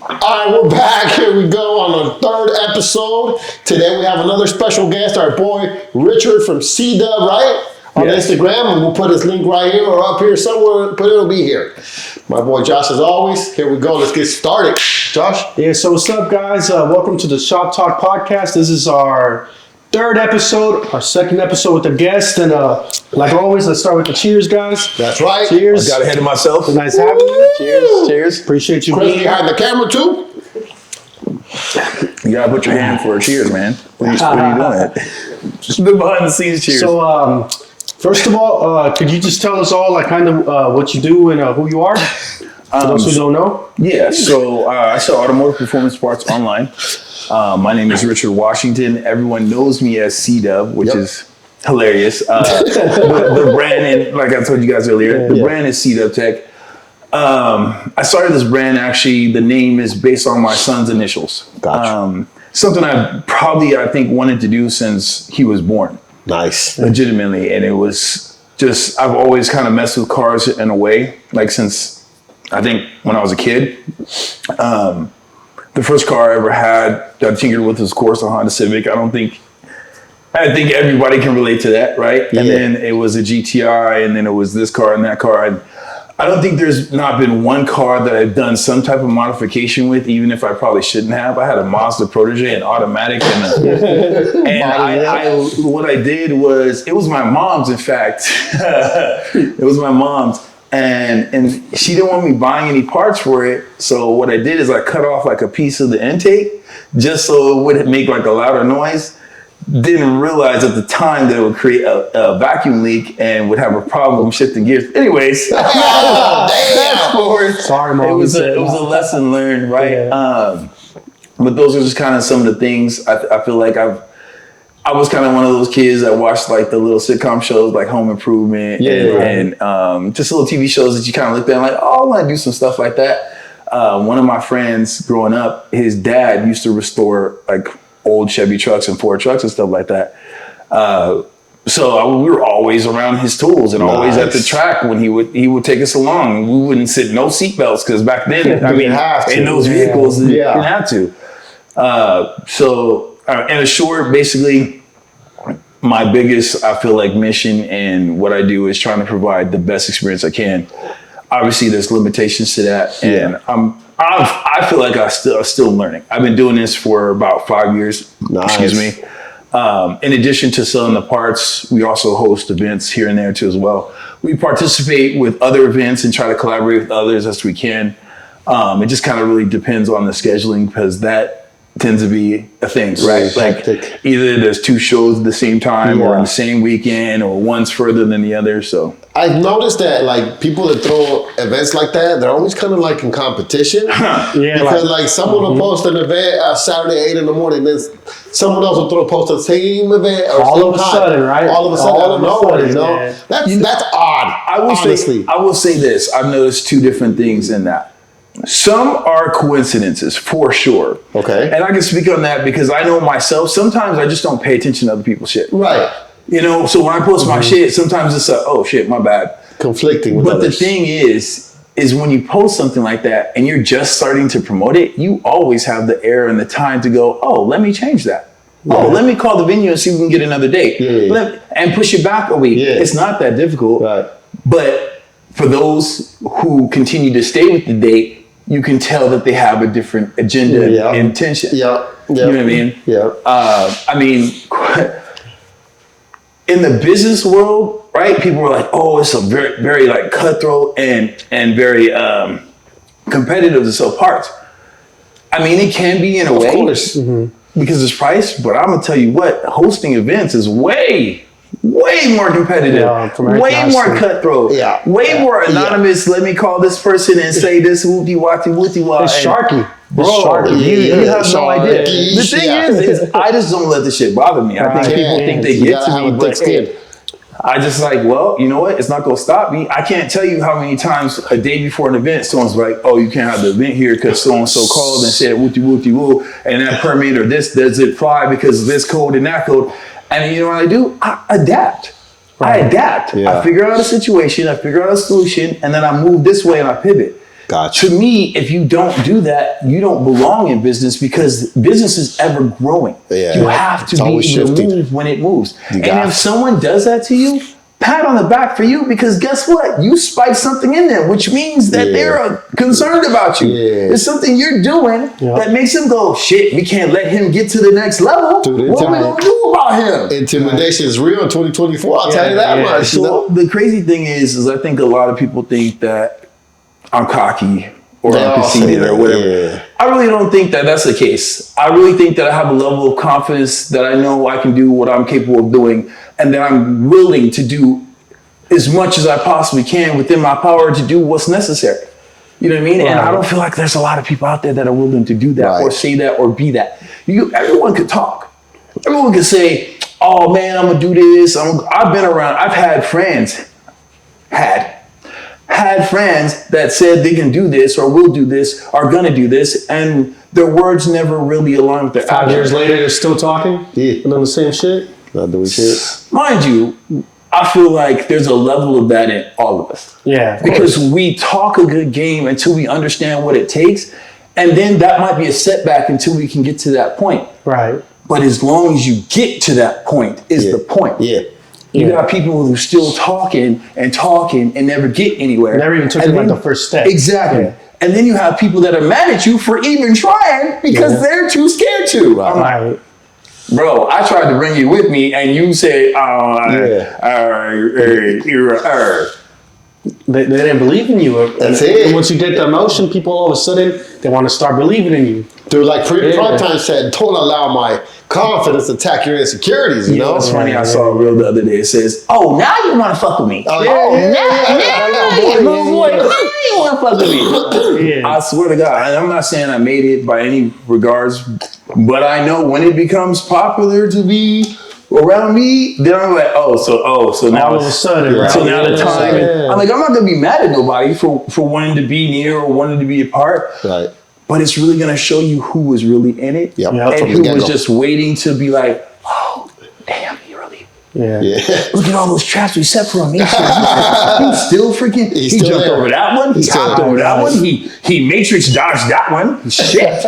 All right, we're back. Here we go on the third episode. Today we have another special guest, our boy Richard from CDUB, right? On Instagram, and we'll put his link right here or up here somewhere, but it'll be here. My boy Josh, as always, here we go. Let's get started. Josh? Yeah, so what's up, guys? Welcome to the Shop Talk Podcast. This is our third episode, our second episode with a guest. And like always, let's start with the cheers, guys. That's right. Cheers. I got ahead of myself. Nice having you. Cheers. Cheers. Appreciate you Chris being here. behind the camera, too. You gotta put your hand for a cheers, man. What are you doing? Just the behind the scenes cheers. So, first of all, could you just tell us all, like, kind of what you do and who you are? For those who don't know. Yeah, so I sell automotive performance parts online. My name is Richard Washington. Everyone knows me as CDUB, which is hilarious. The brand, and like I told you guys earlier, the brand is CDUBTECH. I started this brand, actually, the name is based on my son's initials. Gotcha. Something I think wanted to do since he was born. Nice. Legitimately. And it was just, I've always kind of messed with cars in a way, like since I think when I was a kid. The first car I ever had that I tinkered with was, of course, a Honda Civic. I think everybody can relate to that, right? Yeah. And then it was a GTI, and then it was this car and that car. And I don't think there's not been one car that I've done some type of modification with, even if I probably shouldn't have. I had a Mazda Protege, an automatic, and what I did was, it was my mom's, in fact. It was my mom's. And she didn't want me buying any parts for it. So what I did is I cut off like a piece of the intake just so it wouldn't make like a louder noise. Didn't realize at the time that it would create a vacuum leak and would have a problem shifting gears. Anyways, fast forward. Sorry, Mom. It was a lesson learned, right? Yeah. But those are just kind of some of the things I feel like I was kind of one of those kids that watched like the little sitcom shows like Home Improvement and just little TV shows that you kind of looked at and like, oh, I want to do some stuff like that. One of my friends growing up, his dad used to restore like old Chevy trucks and Ford trucks and stuff like that. So we were always around his tools and always at the track when he would take us along. We wouldn't sit no seatbelts because back then, I mean, in those vehicles, you didn't have to. In short, basically, my biggest, I feel like, mission and what I do is trying to provide the best experience I can. Obviously, there's limitations to that, and I feel like I'm still learning. I've been doing this for about 5 years. Nice. Excuse me. In addition to selling the parts, we also host events here and there too as well. We participate with other events and try to collaborate with others as we can. It just kind of really depends on the scheduling because that tends to be a thing, right? Like either there's two shows at the same time or on the same weekend or one's further than the other. So I've noticed that like people that throw events like that, they're always kind of like in competition. Because like someone will post an event Saturday 8 in the morning, then someone else will post the same event or all of a sudden, right? All of a sudden, out of nowhere, you know? That's odd. I will say this. I've noticed two different things in that. Some are coincidences, for sure. Okay. And I can speak on that because I know myself, sometimes I just don't pay attention to other people's shit. Right. You know, so when I post my shit, sometimes it's like, oh shit, my bad. Conflicting with But others. the thing is when you post something like that and you're just starting to promote it, you always have the air and the time to go, oh, let me change that. Yeah. Oh, let me call the venue and see if we can get another date. And push it back a week. Yeah. It's not that difficult. Right. But for those who continue to stay with the date, you can tell that they have a different agenda and intention. You know what I mean? I mean, in the business world, right? People are like, oh, it's a very, very like cutthroat and very competitive to sell parts. I mean, it can be in a way. Of course. Because it's price, but I'm gonna tell you what, hosting events is way more competitive, way more cutthroat, way more anonymous. Let me call this person and say this wooty-wah. It's sharky. Bro, you have no idea. The thing is I just don't let this shit bother me. I think people think they get to me, but I just like, well, you know what? It's not going to stop me. I can't tell you how many times a day before an event, someone's like, oh, you can't have the event here because so-and-so called and said woo, and that permit or this doesn't fly because of this code and that code. And you know what I do? I adapt. I adapt. I figure out a situation, I figure out a solution, and then I move this way and I pivot. Gotcha. To me, if you don't do that, you don't belong in business because business is ever growing. Yeah. You have to be able to move when it moves. And if someone does that to you, pat on the back for you because guess what? You spiked something in there, which means that they're concerned about you. Yeah. It's something you're doing that makes them go, shit, we can't let him get to the next level. Dude, what are we going to do about him? Intimidation is real in 2024. I'll tell you that much. So the crazy thing is I think a lot of people think that I'm cocky or I'm conceited or whatever. Yeah. I really don't think that that's the case. I really think that I have a level of confidence that I know I can do what I'm capable of doing and that I'm willing to do as much as I possibly can within my power to do what's necessary. You know what I mean? Right. And I don't feel like there's a lot of people out there that are willing to do that or say that or be that. Everyone could talk. Everyone could say, oh man, I'm going to do this. I've been around. I've had friends, had friends that said they can do this or will do this, are going to do this, and their words never really align with their actions. 5 years later, they're still talking? Yeah. And on the same shit? Not doing shit. Mind you, I feel like there's a level of that in all of us. Yeah. Because we talk a good game until we understand what it takes, and then that might be a setback until we can get to that point. Right. But as long as you get to that point is the point. Yeah. You got people who are still talking and never get anywhere. Never even took like the first step. Exactly. Yeah. And then you have people that are mad at you for even trying because they're too scared to. Right. I'm like, bro, I tried to bring you with me and you say, They didn't believe in you. That's it. And once you get the emotion, people all of a sudden, they want to start believing in you. Dude, like Prime Time said, don't allow my confidence to attack your insecurities, you know? It's funny, I saw a reel the other day. It says, oh, now you want to fuck with me. Now you want to fuck with me. I swear to God, I'm not saying I made it by any regards, but I know when it becomes popular to be around me, then I'm like, so now all of a sudden, right? So now the time. I'm like, I'm not gonna be mad at nobody for wanting to be near or wanting to be a part. Right. But it's really gonna show you who was really in it and who was just waiting to be like, oh, damn, he really. Yeah. Look at all those traps we set for him. He's still freaking. He jumped over that one. He hopped over that one. He matrix dodged that one. Shit.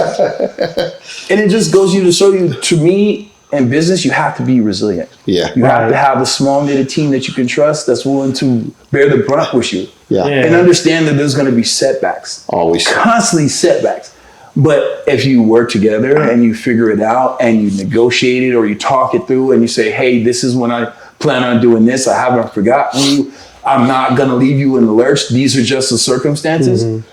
And it just goes to show you, to me, in business, you have to be resilient. Yeah. You have to have a small knitted team that you can trust that's willing to bear the brunt with you. And understand that there's going to be setbacks. Always. Constantly setbacks. But if you work together and you figure it out and you negotiate it or you talk it through and you say, hey, this is when I plan on doing this. I haven't forgotten you. I'm not going to leave you in the lurch. These are just the circumstances. Mm-hmm.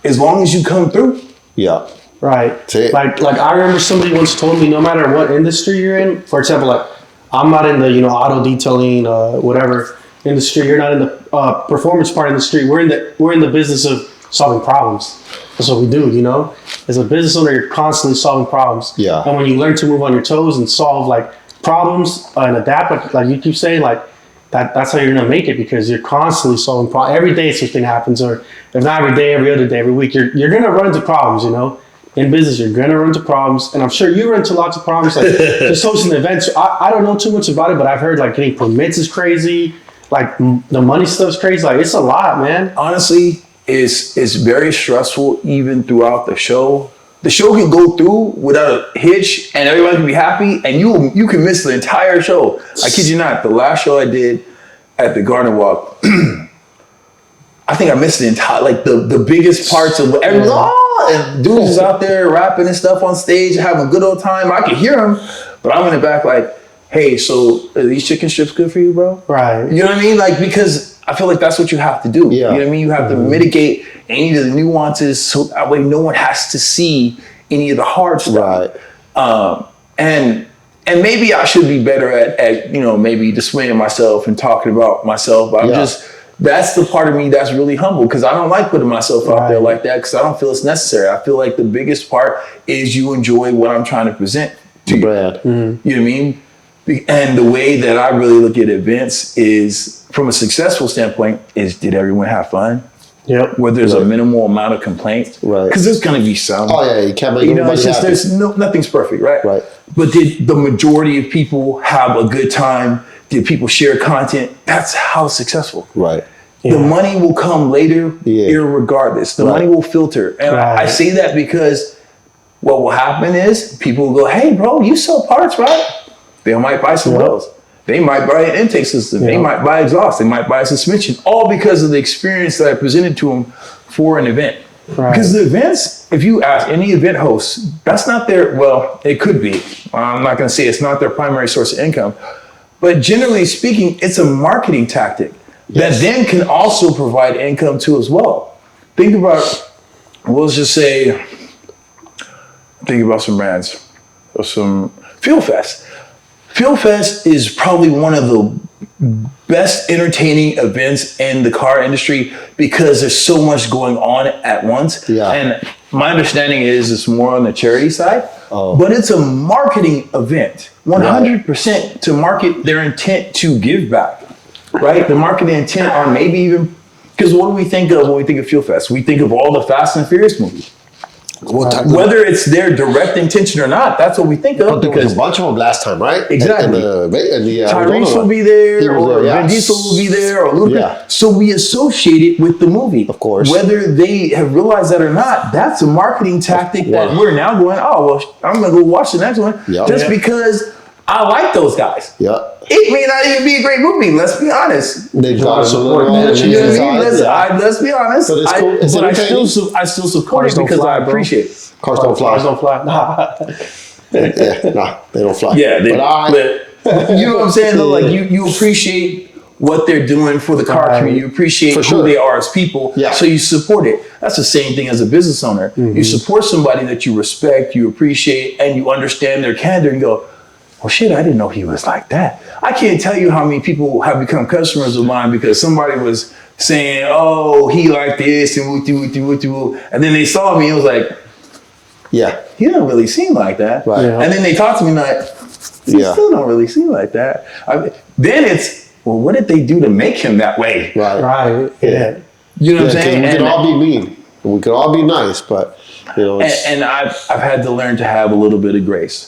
As long as you come through. Yeah. Right. Like I remember somebody once told me, no matter what industry you're in, for example, like I'm not in the, auto detailing, whatever industry. You're not in the performance part industry. We're in the business of solving problems. That's what we do, As a business owner, you're constantly solving problems. Yeah. And when you learn to move on your toes and solve like problems and adapt, like you keep saying, like that's how you're gonna make it because you're constantly solving problems. Every day something happens, or if not every day, every other day, every week, you're gonna run into problems, In business, you're gonna run into problems, and I'm sure you run into lots of problems. Like just hosting events, I don't know too much about it, but I've heard like getting permits is crazy, like the money stuff's crazy. Like it's a lot, man. Honestly, it's very stressful even throughout the show. The show can go through without a hitch, and everybody can be happy, and you can miss the entire show. I kid you not. The last show I did at the Garden Walk, I think I missed the entire, like the biggest parts of what everyone. And dudes is out there rapping and stuff on stage, having a good old time. I could hear them, but I'm in the back like, hey, so are these chicken strips good for you, bro? Right. You know what I mean? Like, because I feel like that's what you have to do. Yeah. You know what I mean? You have to mitigate any of the nuances so that way no one has to see any of the hard stuff. Right. And maybe I should be better at maybe displaying myself and talking about myself, but that's the part of me that's really humble because I don't like putting myself out there like that because I don't feel it's necessary. I feel like the biggest part is you enjoy what I'm trying to present to you. Mm-hmm. You know what I mean? And the way that I really look at events is, from a successful standpoint, is did everyone have fun? Yep. Where there's a minimal amount of complaints. Right. Because there's going to be some. Oh, yeah. You can't make it's just, there's nothing's perfect, right? Right. But did the majority of people have a good time? Did people share content? That's how it's successful. Right. The money will come later, irregardless. The money will filter. And I say that because what will happen is people will go, hey, bro, you sell parts, right? They might buy some wheels. They might buy an intake system. They might buy exhaust. They might buy a suspension, all because of the experience that I presented to them for an event. Right. Because the events, if you ask any event host, that's not their, well, it could be. I'm not going to say it's not their primary source of income. But generally speaking, it's a marketing tactic that then can also provide income too as well. Think about, we'll just say, think about some brands or some Fuel Fest. Fuel Fest is probably one of the best entertaining events in the car industry because there's so much going on at once. Yeah. And my understanding is it's more on the charity side, but it's a marketing event, 100% to market their intent to give back, right? The marketing intent on maybe even, because what do we think of when we think of Fuel Fest? We think of all the Fast and Furious movies. Whether it's their direct intention or not, that's what we think of. But there was a bunch of them last time, right? Exactly. Tyrese will be there, or Vin Diesel will be there, or Lucas. So we associate it with the movie. Of course. Whether they have realized that or not, that's a marketing tactic that we're now going, oh, well, I'm going to go watch the next one just because I like those guys. Yeah. It may not even be a great movie, let's be honest. They've got support. Let's be honest. So it's cool. But I still support it because I appreciate it. Cars don't fly. Cars don't fly. Nah. They don't fly. Yeah, but you know what I'm saying? Though, like you appreciate what they're doing for the car community. You appreciate who they are as people. Yeah. So you support it. That's the same thing as a business owner. Mm-hmm. You support somebody that you respect, you appreciate, and you understand their candor and go, well, shit, I didn't know he was like that. I can't tell you how many people have become customers of mine because somebody was saying, oh, he like this and woo-doo. And then they saw me and was like, yeah, he don't really seem like that. Right. Yeah. And then they talked to me like, he still don't really seem like that. Then it's, well, what did they do to make him that way? Right. Yeah. You know what I'm saying? We can all be mean. We can all be nice, but, you know. And I've had to learn to have a little bit of grace.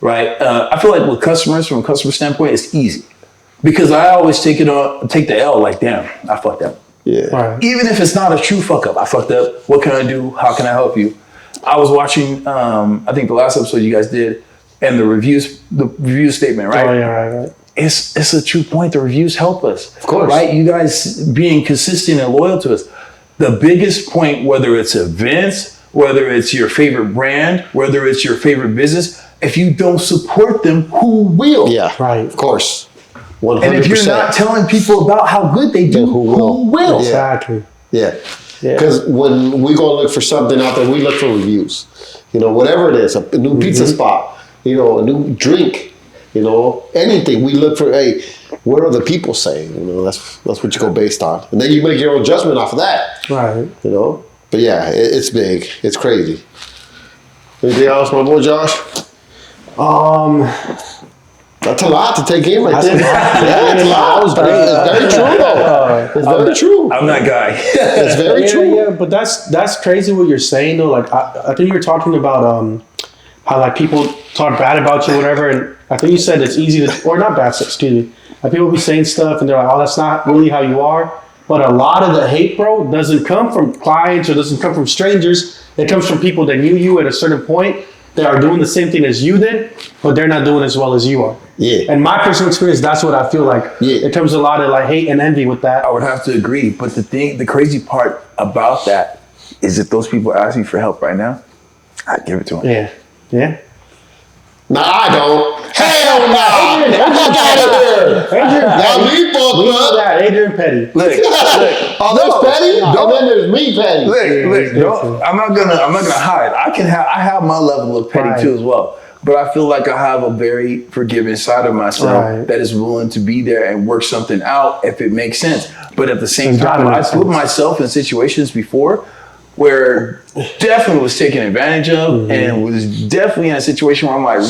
Right, I feel like with customers, from a customer standpoint, it's easy because I always take the L. Like, damn, I fucked up. Yeah. Right. Even if it's not a true fuck up, I fucked up. What can I do? How can I help you? I was watching, I think the last episode you guys did, and the review statement, right? Oh yeah, right. It's a true point. The reviews help us, of course, right? You guys being consistent and loyal to us. The biggest point, whether it's events, whether it's your favorite brand, whether it's your favorite business. If you don't support them, who will? Yeah, right. Of course. 100%. And if you're not telling people about how good they do, who will? Exactly. Yeah. Because when we go look for something out there, we look for reviews. You know, whatever it is, a new pizza spot, you know, a new drink, you know, anything. We look for, hey, what are the people saying? You know, that's what you go based on. And then you make your own judgment off of that. Right. You know? But yeah, it's big. It's crazy. Anything else, my boy Josh? That's a lot to take in right there. It's a lot. It's very true though. It's very true. I'm that guy. It's very true. Yeah, but that's crazy what you're saying though. Like I think you were talking about how like people talk bad about you, whatever, and I think you said it's easy to, or not bad, excuse me. Like people be saying stuff and they're like, oh, that's not really how you are. But a lot of the hate, bro, doesn't come from clients or doesn't come from strangers. It comes from people that knew you at a certain point. They are doing the same thing as you did, but they're not doing as well as you are. Yeah. And my personal experience, that's what I feel like. Yeah. It comes a lot of like hate and envy with that. I would have to agree. But the crazy part about that is if those people ask me for help right now, I'd give it to them. Yeah. Yeah. No, I don't. Hell no. Get out of here. Adrian Petty. Look. Oh, there's Petty? And then there's me Petty. Look. I'm not gonna hide. I have my level of petty too as well. But I feel like I have a very forgiving side of myself that is willing to be there and work something out if it makes sense. But at the same time, I've put myself in situations before where definitely was taken advantage of and was definitely in a situation where I'm like,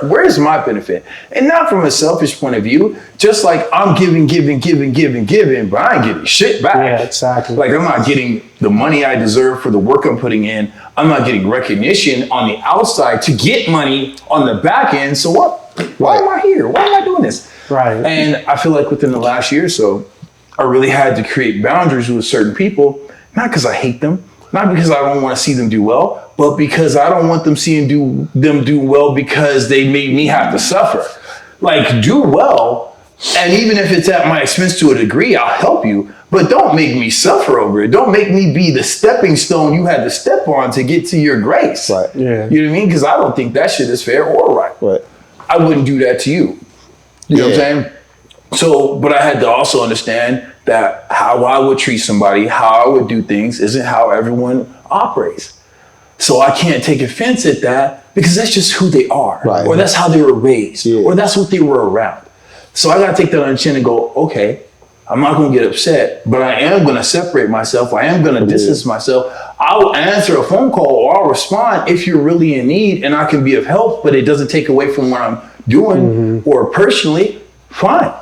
where's my benefit? And not from a selfish point of view, just like I'm giving, but I ain't getting shit back. Yeah, exactly. Like I'm not getting the money I deserve for the work I'm putting in. I'm not getting recognition on the outside to get money on the back end. So what? Why am I here? Why am I doing this? Right. And I feel like within the last year or so, I really had to create boundaries with certain people, not because I hate them, not because I don't want to see them do well, but because I don't want them seeing them do well because they made me have to suffer. Like, do well, and even if it's at my expense to a degree, I'll help you, but don't make me suffer over it. Don't make me be the stepping stone you had to step on to get to your grace. Right. Yeah. You know what I mean? Because I don't think that shit is fair or right. Right. I wouldn't do that to you. You know what I'm saying? So, but I had to also understand that how I would treat somebody, how I would do things isn't how everyone operates. So I can't take offense at that because that's just who they are. Right. Or that's how they were raised. Or that's what they were around. So I got to take that on the chin and go, okay, I'm not going to get upset, but I am going to separate myself. I am going to distance myself. I'll answer a phone call or I'll respond if you're really in need and I can be of help, but it doesn't take away from what I'm doing or personally, fine.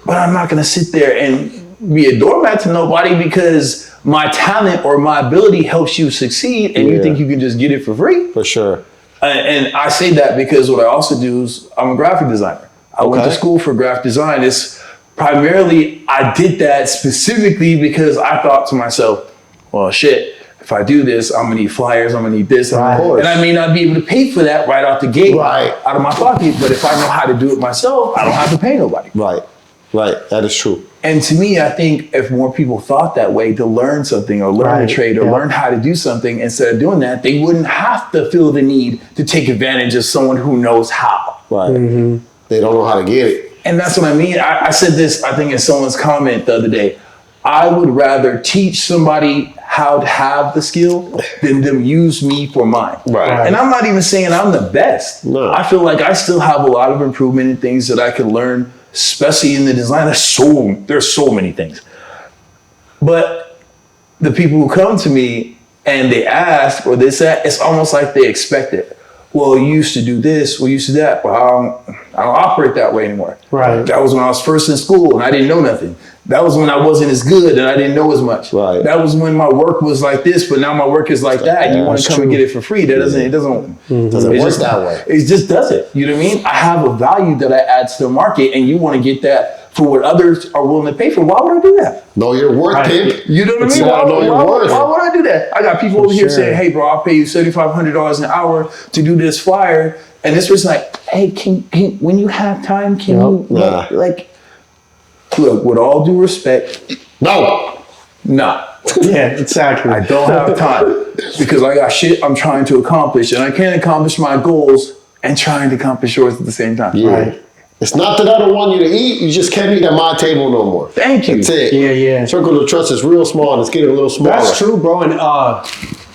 But I'm not going to sit there and be a doormat to nobody because my talent or my ability helps you succeed and you think you can just get it for free. For sure. And I say that because what I also do is I'm a graphic designer. I went to school for graphic design. It's primarily, I did that specifically because I thought to myself, well, shit, if I do this, I'm gonna need flyers, I'm gonna need this. And I may not be able to pay for that right out the gate, out of my pocket. But if I know how to do it myself, I don't have to pay nobody. Right. That is true. And to me, I think if more people thought that way to learn something or learn a trade or learn how to do something, instead of doing that, they wouldn't have to feel the need to take advantage of someone who knows how. Right. They don't know how to get it. And that's what I mean. I said this, I think in someone's comment the other day. I would rather teach somebody how to have the skill than them use me for mine. Right. And I'm not even saying I'm the best. No. I feel like I still have a lot of improvement in things that I can learn, especially in the design. There's so many things. But the people who come to me and they ask or they say, it's almost like they expect it. Well, you used to do this, well, you used to that. Well, I don't operate that way anymore. Right. That was when I was first in school and I didn't know nothing. That was when I wasn't as good and I didn't know as much. Right. That was when my work was like this, but now my work is like that. And you want to come and get it for free. That doesn't work that way. It just doesn't. You know what I mean? I have a value that I add to the market and you want to get that for what others are willing to pay for. Why would I do that? Know your worth, pimp. You know what I mean? Why would I do that? I got people over here saying, hey, bro, I'll pay you $7,500 an hour to do this flyer. And this person's like, hey, can when you have time, can you, like, look, with all due respect, no. Yeah, exactly. I don't have time because I got shit I'm trying to accomplish and I can't accomplish my goals and trying to accomplish yours at the same time. Yeah. Right. It's not that I don't want you to eat. You just can't eat at my table no more. Thank you. That's it. Yeah. Circle of trust is real small and it's getting a little smaller. That's true, bro. And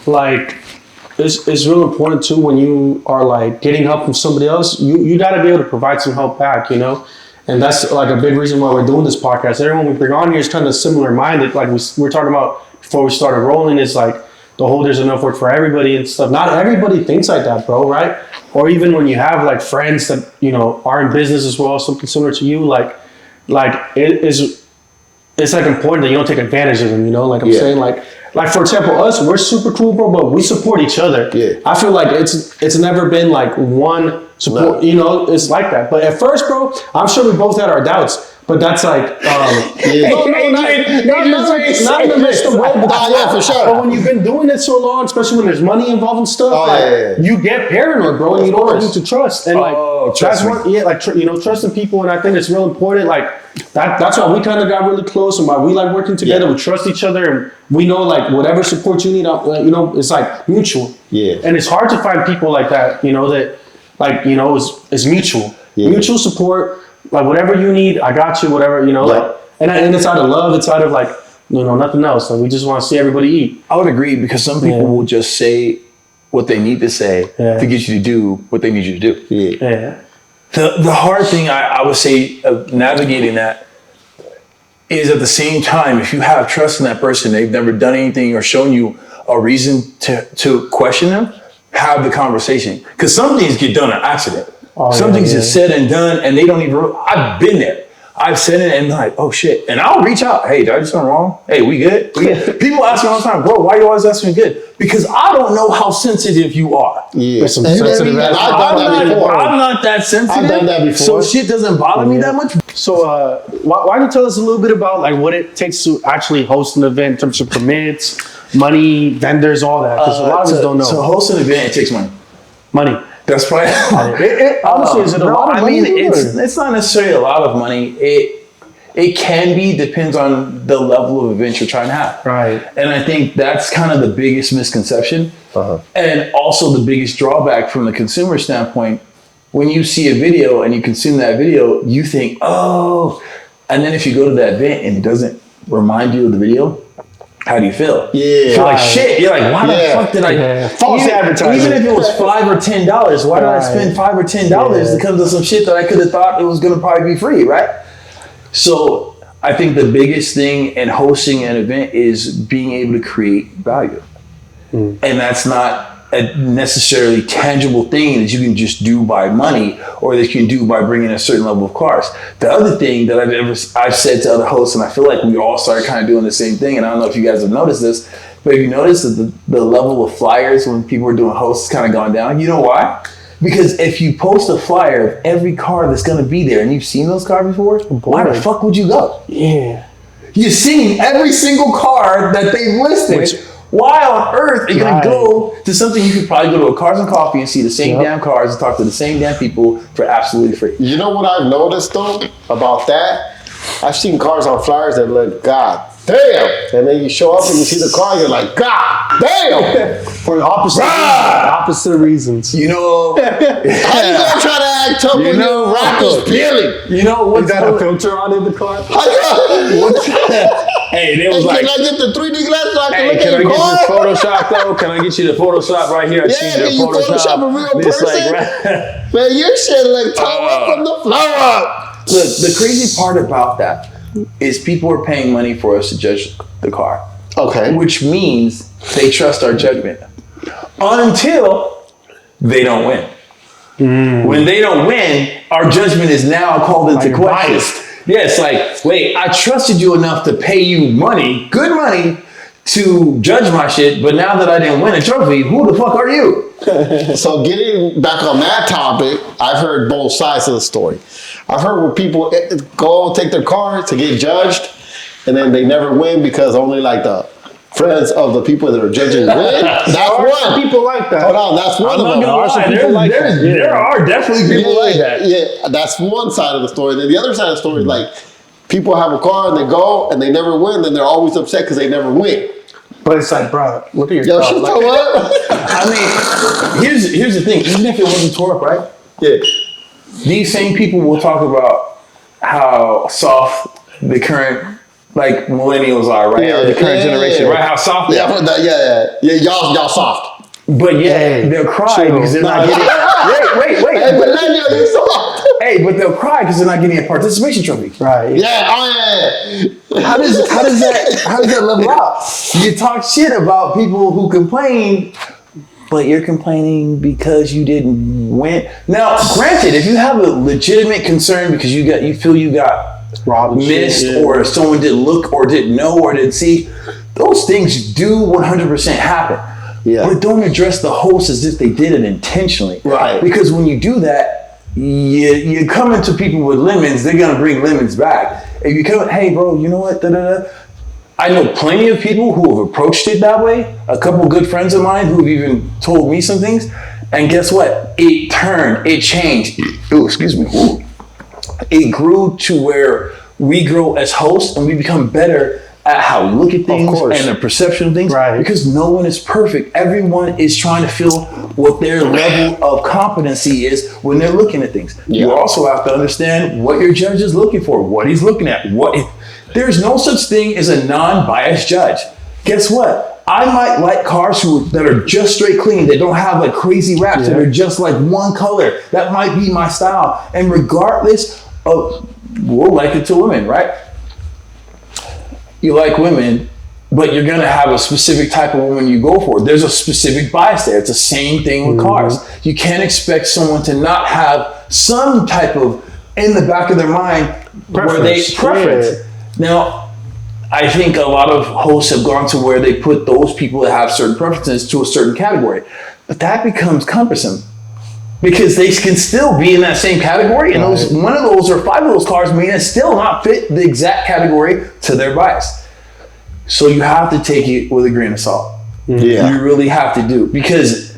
like, it's real important too when you are like getting help from somebody else. You got to be able to provide some help back, you know. And that's like a big reason why we're doing this podcast. Everyone we bring on here is kind of similar minded. Like we're talking about before we started rolling. It's like the whole there's enough work for everybody and stuff. Not everybody thinks like that, bro, right? Or even when you have like friends that, you know, are in business as well, something similar to you, like it's like important that you don't take advantage of them, you know? Like I'm saying, like for example, us, we're super cool, bro, but we support each other. Yeah. I feel like it's never been like one support, you know, it's like that. But at first, bro, I'm sure we both had our doubts. But that's like, not in the midst of for sure. But when you've been doing it so long, especially when there's money involved and stuff, you get paranoid, bro, and you don't know who to trust. And that's what, trusting people. And I think it's real important. Like that's why we kind of got really close and why we like working together. We trust each other and we know like whatever support you need, you know, it's like mutual. Yeah. And it's hard to find people like that, you know, that like, you know, is mutual. Yeah. Mutual support. Like whatever you need, I got you. Whatever, you know, like, and it's out of love. It's out of like, you know, nothing else. Like we just want to see everybody eat. I would agree because some people will just say what they need to say to get you to do what they need you to do. Yeah. The hard thing I would say of navigating that is at the same time, if you have trust in that person, they've never done anything or shown you a reason to question them, have the conversation. Because some things get done on accident. Some things is said and done, and they don't even. I've been there. I've said it, and like, oh shit. And I'll reach out. Hey, did I do something wrong? Hey, we good? People ask me all the time, bro, why you always asking me good? Because I don't know how sensitive you are. Yeah. There's some And sensitive I've ass- done that before. I'm not that sensitive. I've done that before. So shit doesn't bother me that much. So, why don't you tell us a little bit about like what it takes to actually host an event in terms of permits, money, vendors, all that? Because a lot of us don't know. To host an event, it takes money. Money. That's probably. Honestly, is it a lot of money? I mean, it's not necessarily a lot of money. It can be, depends on the level of event you're trying to have. Right. And I think that's kind of the biggest misconception. And also the biggest drawback from the consumer standpoint. When you see a video and you consume that video, you think, oh, and then if you go to that event and it doesn't remind you of the video, how do you feel? Yeah. You feel like shit. You're like, why the fuck did I? Yeah. False even, advertising. Even if it was $5 or $10, why did I spend $5 or $10 to come to some shit that I could have thought it was going to probably be free, right? So I think the biggest thing in hosting an event is being able to create value. And that's not a necessarily tangible thing that you can just do by money or that you can do by bringing a certain level of cars. The other thing that I've said to other hosts, and I feel like we all started kind of doing the same thing, and I don't know if you guys have noticed this, but have you noticed that the level of flyers when people are doing hosts has kind of gone down? You know why? Because if you post a flyer of every car that's going to be there and you've seen those cars before, why the fuck would you go? Yeah. You've seen every single car that they've listed. Why on earth are you going to go to something you could probably go to a Cars and Coffee and see the same damn cars and talk to the same damn people for absolutely free? You know what I've noticed though about that? I've seen cars on flyers that look, God damn. And then you show up and you see the car, you're like, God damn. For the opposite reasons. You know, How you gonna try to act tough when your wrap is peeling? you know what's Got a filter on in the car? Hey, they was Hey, like, can I get the 3D glasses so I can hey, look can I at get your car? you Photoshop though? Can I get you the Photoshop right here? I Yeah, see can the you Photoshop a real It's person? right. Man, your shit look tore up from the floor up. Look, the crazy part about that is people are paying money for us to judge the car. Okay. Which means they trust our judgment until they don't win. When they don't win, our judgment is now called into question. biased. Yeah, it's like, wait, I trusted you enough to pay you money, good money, to judge my shit, but now that I didn't win a trophy, who the fuck are you? So getting back on that topic, I've heard both sides of the story. I've heard where people go take their car to get judged, and then they never win because only like the friends of the people that are judging win. That's one. People like that. Hold on, that's one I'm of not them. gonna lie, there are definitely people like that. Yeah, that's one side of the story. Then the other side of the story is like people have a car and they go and they never win, then they're always upset because they never win. But it's like, bro, look at your Yo, car. shut Like, your up. I mean, here's the thing. Even if it wasn't tore up, right? Yeah. These same people will talk about how soft the current like millennials are, right? Or the current generation, right? How soft they Yeah, are. yeah. Y'all soft. But yeah, they'll cry because they're not getting. Wait. Hey, millennial, you soft. Hey, but they'll cry because they're not getting a participation trophy. right. Yeah, oh yeah. How does that level out? You talk shit about people who complain, but you're complaining because you didn't win. Now, granted, if you have a legitimate concern because you feel you got missed or someone didn't look or didn't know or didn't see, those things do 100% happen. Yeah. But don't address the host as if they did it intentionally. Right. Because when you do that, you come into people with lemons, they're gonna bring lemons back. If you come, hey bro, you know what? I know plenty of people who have approached it that way. A couple good friends of mine who've even told me some things. And guess what? It turned, it changed. Ooh, excuse me. Ooh. It grew to where we grow as hosts and we become better at how we look at things and the perception of things. Right. Because no one is perfect. Everyone is trying to feel what their level of competency is when they're looking at things. Yeah. You also have to understand what your judge is looking for, what he's looking at. There's no such thing as a non-biased judge. Guess what? I might like cars that are just straight clean. They don't have like crazy wraps that are just like one color. That might be my style. And regardless of, we'll like it to women, right? You like women, but you're gonna have a specific type of woman you go for. There's a specific bias there. It's the same thing with cars. You can't expect someone to not have some type of, in the back of their mind, preference. Yeah. Now, I think a lot of hosts have gone to where they put those people that have certain preferences to a certain category. that becomes cumbersome. Because they can still be in that same category, and one of those or 5 of those cars may still not fit the exact category to their bias. So you have to take it with a grain of salt. Yeah. You really have to do, because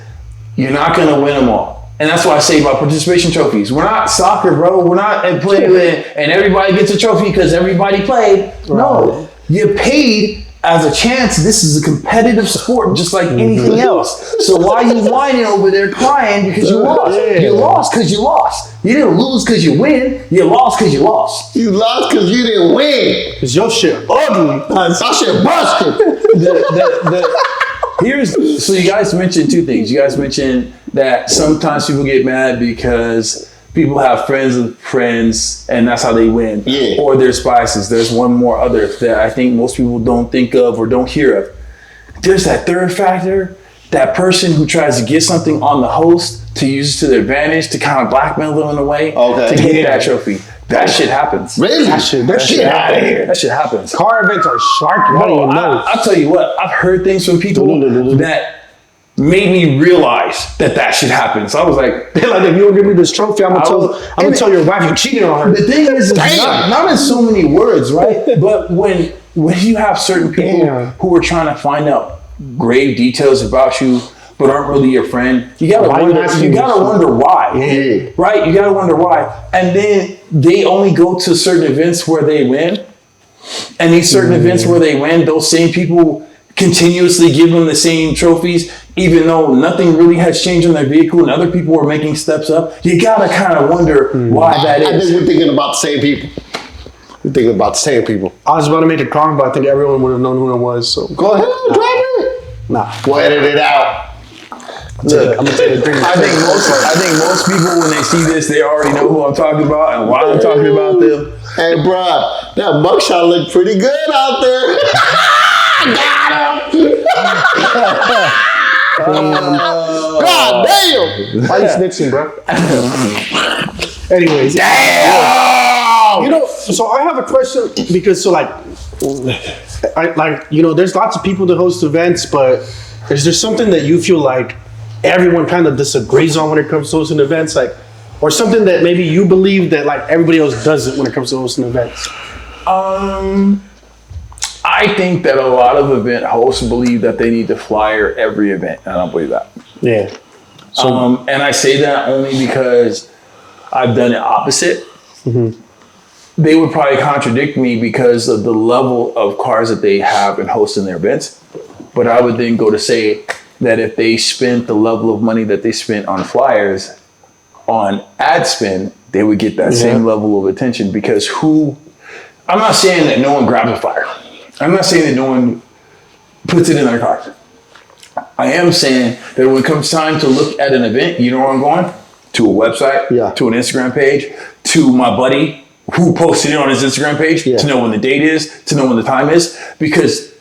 you're not going to win them all. And that's why I say about participation trophies. We're not soccer, bro. We're not playing and everybody gets a trophy because everybody played. No, you're paid as a chance. This is a competitive sport, just like anything else. So why are you whining over there crying because you lost? You lost because you lost. You didn't lose because you win. You lost because you lost. You lost because you didn't win. Because your shit ugly. Your shit busted. So you guys mentioned 2 things. You guys mentioned that sometimes people get mad because people have friends of friends and that's how they win. Yeah. Or there's biases. There's one more other that I think most people don't think of or don't hear of. There's that third factor, that person who tries to get something on the host to use it to their advantage, to kind of blackmail them in a way to get that trophy. That shit happens. Really? That shit out of here. That shit happens. Car events are shark. Bro, I'll tell you what, I've heard things from people that made me realize that shit happens. So I was like, they're like, if you don't give me this trophy, I'm gonna tell your wife you cheated on her. The thing is not in so many words, right? But when you have certain people who are trying to find out grave details about you, but aren't really your friend, you gotta wonder why. Yeah. Right? You gotta wonder why. And then they only go to certain events where they win. And these certain events where they win, those same people continuously give them the same trophies, even though nothing really has changed on their vehicle and other people are making steps up. You gotta kind of wonder why that is. I think we're thinking about the same people. We're thinking about the same people. I was about to make a comment, but I think everyone would have known who it was. So go ahead, drop it. Nah, we'll edit it out. Look, I think most people, when they see this, they already know who I'm talking about and why I'm talking about them. Hey, bro, that mugshot looked pretty good out there. Got him. God damn. why you snitching, bro? Anyways, damn. You know, so I have a question because there's lots of people that host events, but is there something that you feel like everyone kind of disagrees on when it comes to hosting events, or something that maybe you believe that like everybody else doesn't when it comes to hosting events? I think that a lot of event hosts believe that they need to flyer every event. I don't believe that. Yeah. So, and I say that only because I've done it opposite. Mm-hmm. They would probably contradict me because of the level of cars that they have in hosting their events. But I would then go to say that if they spent the level of money that they spent on flyers on ad spend, they would get that same level of attention. Because I'm not saying that no one grabs a flyer. I'm not saying that no one puts it in their car. I am saying that when it comes time to look at an event, you know where I'm going? To a website, to an Instagram page, to my buddy who posted it on his Instagram page, to know when the date is, to know when the time is, because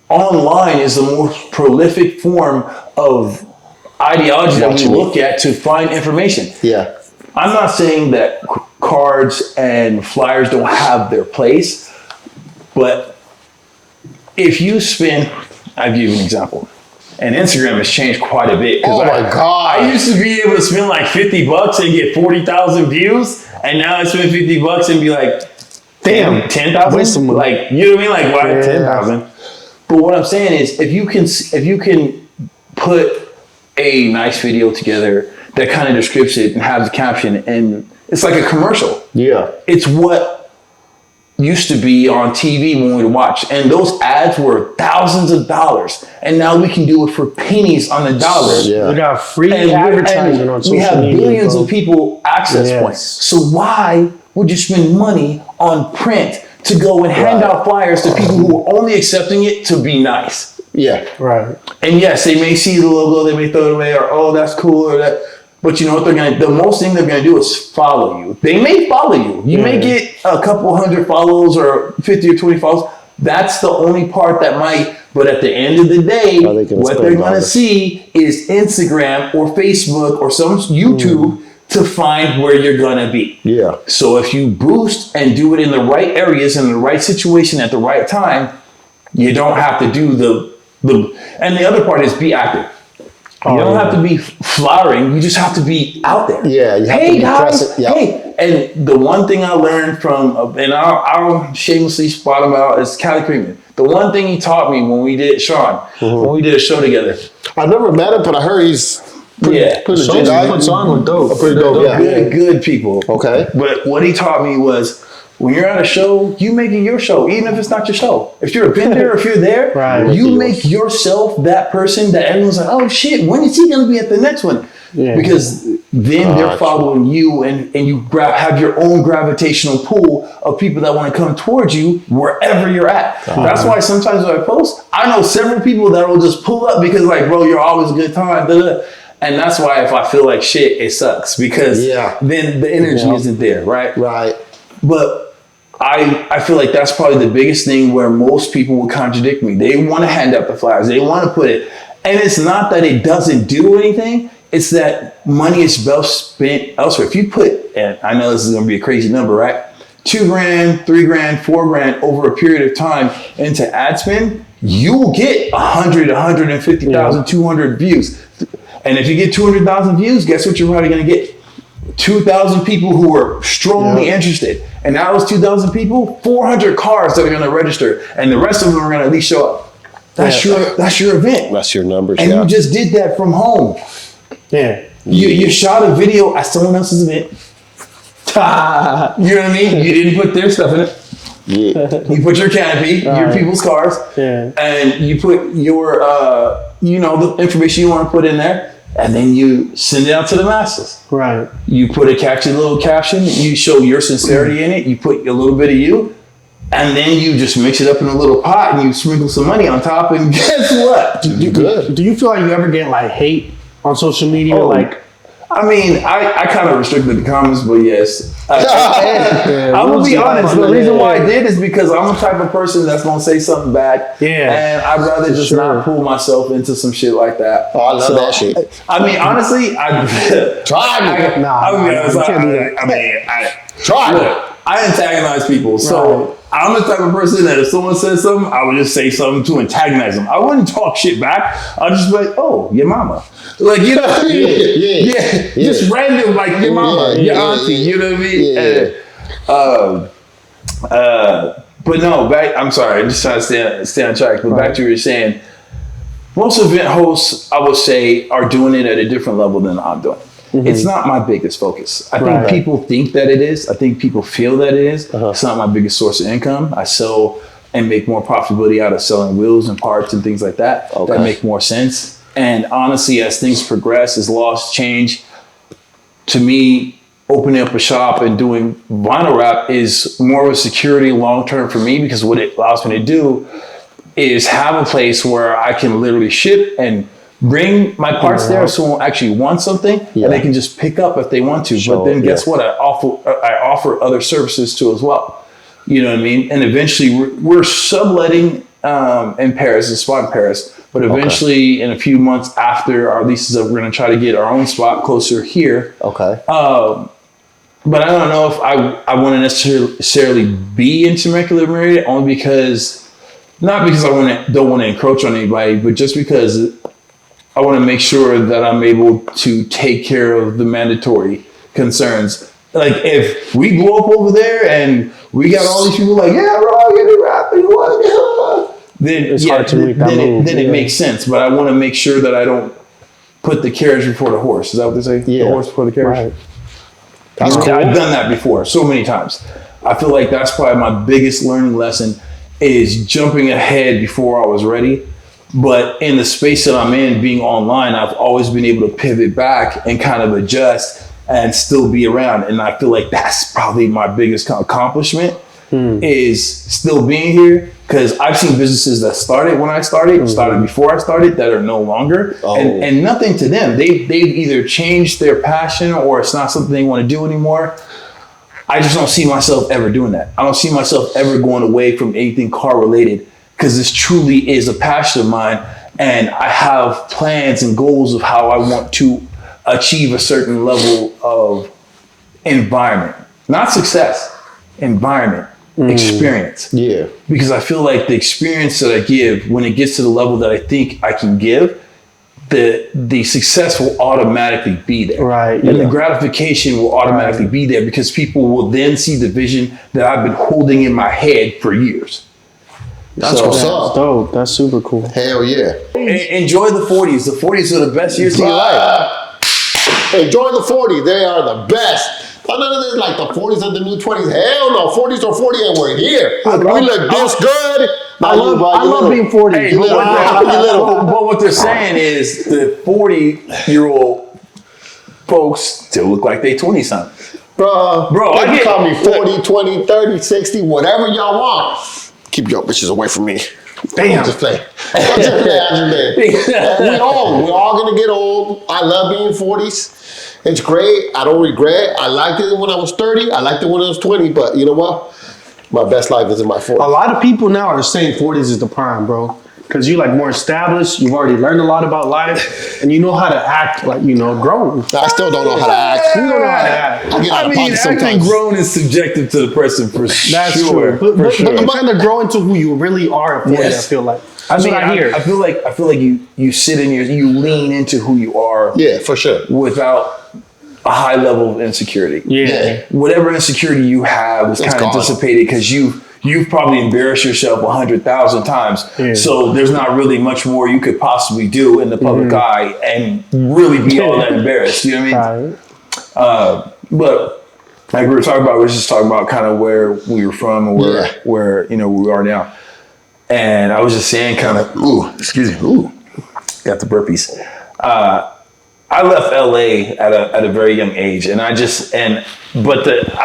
online is the most prolific form of ideology that we look at to find information. Yeah. I'm not saying that cards and flyers don't have their place, but if you spend, I'll give you an example. And Instagram has changed quite a bit. Oh my God. I used to be able to spend like $50 and get 40,000 views. And now I spend $50 and be like, damn, 10,000? Like, you know what I mean? Like, why 10,000? But what I'm saying is, if you can put a nice video together that kind of describes it and has a caption, and it's like a commercial. Yeah. It's what used to be on TV when we would watch, and those ads were thousands of dollars, and now we can do it for pennies on the dollar. We got free advertising on social media. We have billions of people access points. So why would you spend money on print to go and hand out flyers to people who are only accepting it to be nice? Yeah. Right. And yes, they may see the logo, they may throw it away, or oh, that's cool, or that. But you know what the most thing they're gonna do is follow you. They may follow you. You may get a couple hundred follows or 50 or 20 follows. That's the only part that might, but at the end of the day, what they're gonna see is Instagram or Facebook or some YouTube to find where you're gonna be. Yeah. So if you boost and do it in the right areas, in the right situation at the right time, you don't have to do and the other part is be active. You don't have to be flowering. You just have to be out there. Yeah, you have to be present. Yep. Hey, and the one thing I learned from, and I'll shamelessly spot him out, is Cali Creamer. The one thing he taught me when we did, Sean, when we did a show together. I never met him, but I heard he's pretty legit guy. Puts on with dope. Pretty dope, yeah. Good people. Okay. But what he taught me was, when you're at a show, you make it your show, even if it's not your show. If you're a vendor, if you're there, right. you make yourself that person that everyone's like, oh shit, when is he going to be at the next one? Yeah. Because then they're following you, and you have your own gravitational pull of people that want to come towards you wherever you're at. That's why sometimes when I post, I know several people that will just pull up because like, bro, you're always a good time. And that's why if I feel like shit, it sucks because then the energy isn't there, right? Right. But I feel like that's probably the biggest thing where most people will contradict me. They want to hand out the flyers. They want to put it. And it's not that it doesn't do anything. It's that money is best spent elsewhere. If you put, and I know this is going to be a crazy number, right? $2,000, $3,000, $4,000 over a period of time into ad spend, you will get 100, 150,000, 200 views. And if you get 200,000 views, guess what you're probably going to get? 2,000 people who are strongly interested. And now those 2,000 people, 400 cars that are going to register, and the rest of them are going to at least show up. That's your event. That's your numbers. And you just did that from home. Yeah. You shot a video at someone else's event. You know what I mean? You didn't put their stuff in it. Yeah. You put your canopy, your people's cars, and you put your the information you want to put in there. And then you send it out to the masses. Right. You put a catchy little caption. You show your sincerity in it. You put a little bit of you. And then you just mix it up in a little pot and you sprinkle some money on top. And guess what? You good. Do you feel like you ever get like hate on social media? I mean, I kind of restricted the comments, but yes. I will be honest. The reason why I did is because I'm the type of person that's going to say something bad. Yeah. And I'd rather just not pull myself into some shit like that. Oh, I love that shit. I mean, honestly, try me. I antagonize people. So I'm the type of person that if someone says something, I would just say something to antagonize them. I wouldn't talk shit back. I'll just be like, oh, your mama. Like, you know what I mean? Just random, like your mama, your auntie, you know what I mean? But no, I'm sorry, I'm just trying to stay on track. But back to what you were saying, most event hosts, I would say, are doing it at a different level than I'm doing. Mm-hmm. It's not my biggest focus. I think people think that it is. I think people feel that it is. It's not my biggest source of income. I sell and make more profitability out of selling wheels and parts and things like that. That make more sense. And honestly, as things progress, as laws change, to me, opening up a shop and doing vinyl wrap is more of a security long-term for me, because what it allows me to do is have a place where I can literally ship and bring my parts there, so someone actually wants something and they can just pick up if they want to. But then guess what? I offer other services too as well. You know what I mean? And eventually we're subletting in Paris, a spot in Paris. But eventually, in a few months after our leases up, we're going to try to get our own spot closer here. Okay. But I don't know if I want to necessarily be in Temecula, Merida, only because, not because I don't want to encroach on anybody, but just because I want to make sure that I'm able to take care of the mandatory concerns. Like, if we go up over there and we got all these people like, yeah, bro, I'm going to rap and what? Then it's hard to make that move. Then it makes sense. But I want to make sure that I don't put the carriage before the horse. Is that what they say? Yeah. The horse before the carriage? Right. That's cool. I've done that before so many times. I feel like that's probably my biggest learning lesson, is jumping ahead before I was ready. But in the space that I'm in, being online, I've always been able to pivot back and kind of adjust and still be around. And I feel like that's probably my biggest accomplishment, is still being here. Because I've seen businesses that started when I started, started before I started, that are no longer. And nothing to them. They've either changed their passion or it's not something they want to do anymore. I just don't see myself ever doing that. I don't see myself ever going away from anything car related, because this truly is a passion of mine. And I have plans and goals of how I want to achieve a certain level of environment. Not success, environment. Experience. Yeah. Because I feel like the experience that I give, when it gets to the level that I think I can give, the success will automatically be there. Right. And the gratification will automatically be there because people will then see the vision that I've been holding in my head for years. That's what's up. That's dope. That's super cool. Hell yeah. Enjoy the 40s. The 40s are the best years of your life. Enjoy the 40s. They are the best. None of this like the 40s and the new 20s. Hell no. 40s or 40 and we're here. We look this good. I love being 40. Hey, but what they're saying is the 40-year-old folks still look like they 20-something. Bro, I you get- call me 40, 20, 30, 60, whatever y'all want. Keep your bitches away from me. Damn. I'm just playing. We're all gonna get old. I love being 40s. It's great. I don't regret. I liked it when I was 30. I liked it when I was 20. But you know what? My best life is in my 40s. A lot of people now are saying 40s is the prime, bro. Because you're like more established, you've already learned a lot about life, and you know how to act like, grown. I still don't know how to act. You don't know how to act. I get out of pocket acting sometimes. grown is subjective to the person for That's sure. true. But sure. you kind of grow into who you really are at 40, Yes. I feel like. That's what I hear. I feel like you sit in you lean into who you are Yeah, for sure. without a high level of insecurity. Yeah. Whatever insecurity you have is It's kind of gone. dissipated because you've probably embarrassed yourself 100,000 times. Yeah. So there's not really much more you could possibly do in the public eye and really be all that embarrassed. You know what I mean? Right. But like we were just talking about kind of where we were from and where we are now. And I was just saying kind of, got the burpees. I left LA at a very young age, and I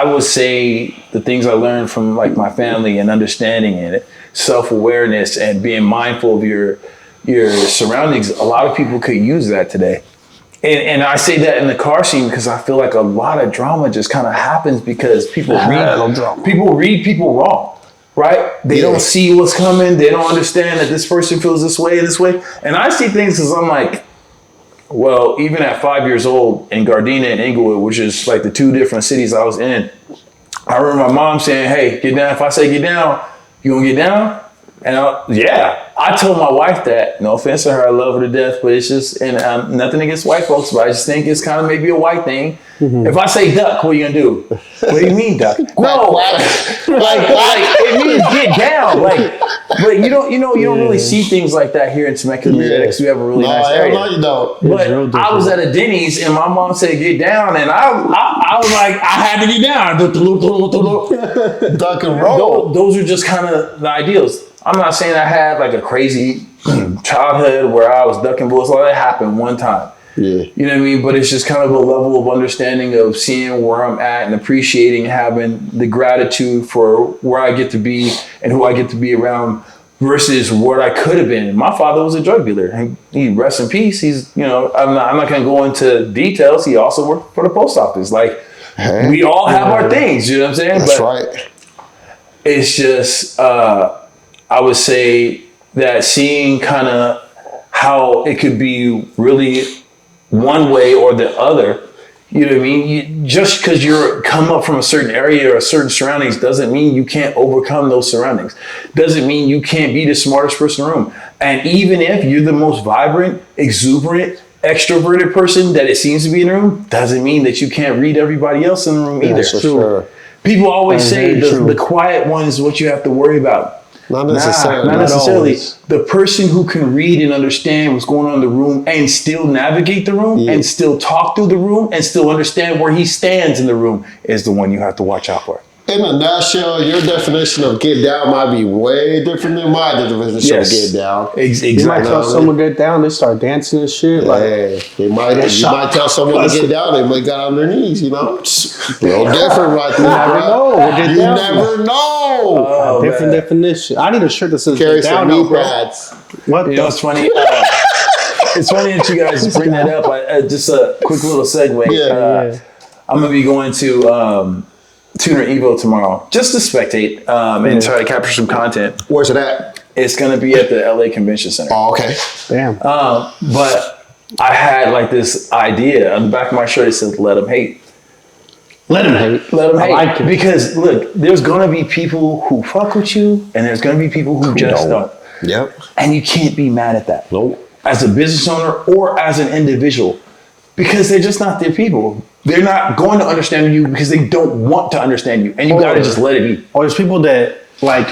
would say the things I learned from like my family and understanding and self-awareness and being mindful of your surroundings. A lot of people could use that today, and I say that in the car scene because I feel like a lot of drama just kind of happens because people read people wrong. Right? They don't see what's coming. They don't understand that this person feels this way and this way. And I see things because I'm like, well, even at 5 years old in Gardena and Inglewood, which is like the two different cities I was in, I remember my mom saying, hey, get down. If I say get down, you gonna get down? And I told my wife that. No offense to her, I love her to death, but it's just, and nothing against white folks, but I just think it's kind of maybe a white thing. Mm-hmm. If I say duck, what are you gonna do? What do you mean duck? No, like it means get down. But you don't really see things like that here in Temecula because we have a really nice area. No, you don't. But I was at a Denny's and my mom said get down, and I was like, I had to get down. Duck and roll. Those are just kind of the ideals. I'm not saying I had like a crazy childhood where I was ducking bullets. All that happened one time. Yeah. You know what I mean? But it's just kind of a level of understanding of seeing where I'm at and appreciating having the gratitude for where I get to be and who I get to be around versus what I could have been. My father was a drug dealer. And he rest in peace. He's, I'm not going to go into details. He also worked for the post office. Like, we all have our things, you know what I'm saying? That's right. It's just, I would say that seeing kind of how it could be really one way or the other, you know what I mean? Just because you're come up from a certain area or a certain surroundings doesn't mean you can't overcome those surroundings. Doesn't mean you can't be the smartest person in the room. And even if you're the most vibrant, exuberant, extroverted person that it seems to be in the room, doesn't mean that you can't read everybody else in the room either. That's for sure. People always say the quiet one is what you have to worry about. Not necessarily. Not necessarily. The person who can read and understand what's going on in the room and still navigate the room and still talk through the room and still understand where he stands in the room is the one you have to watch out for. In a nutshell, your definition of get down might be way different than my definition of get down. Exactly. You might tell someone to get down, they start dancing and shit. You might tell someone to get down, they might get on their knees, A little different right there. You never know. Different definition. I need a shirt that says Carry get some down, knee bro. pads. What? It's funny. It's funny that you guys bring that up. Just a quick little segue. I'm going to be going to Tuner Evo tomorrow just to spectate and try to capture some content. Where's it at? It's going to be at the LA Convention Center. Oh, okay. Damn. But I had like this idea on the back of my shirt. It says, let them hate. Let him hate. Let them hate. I like it. Because look, there's going to be people who fuck with you and there's going to be people who just don't. Yep. And you can't be mad at that. Nope. as a business owner or as an individual, because they're just not their people. They're not going to understand you because they don't want to understand you, and you got to just let it be. Or there's people that like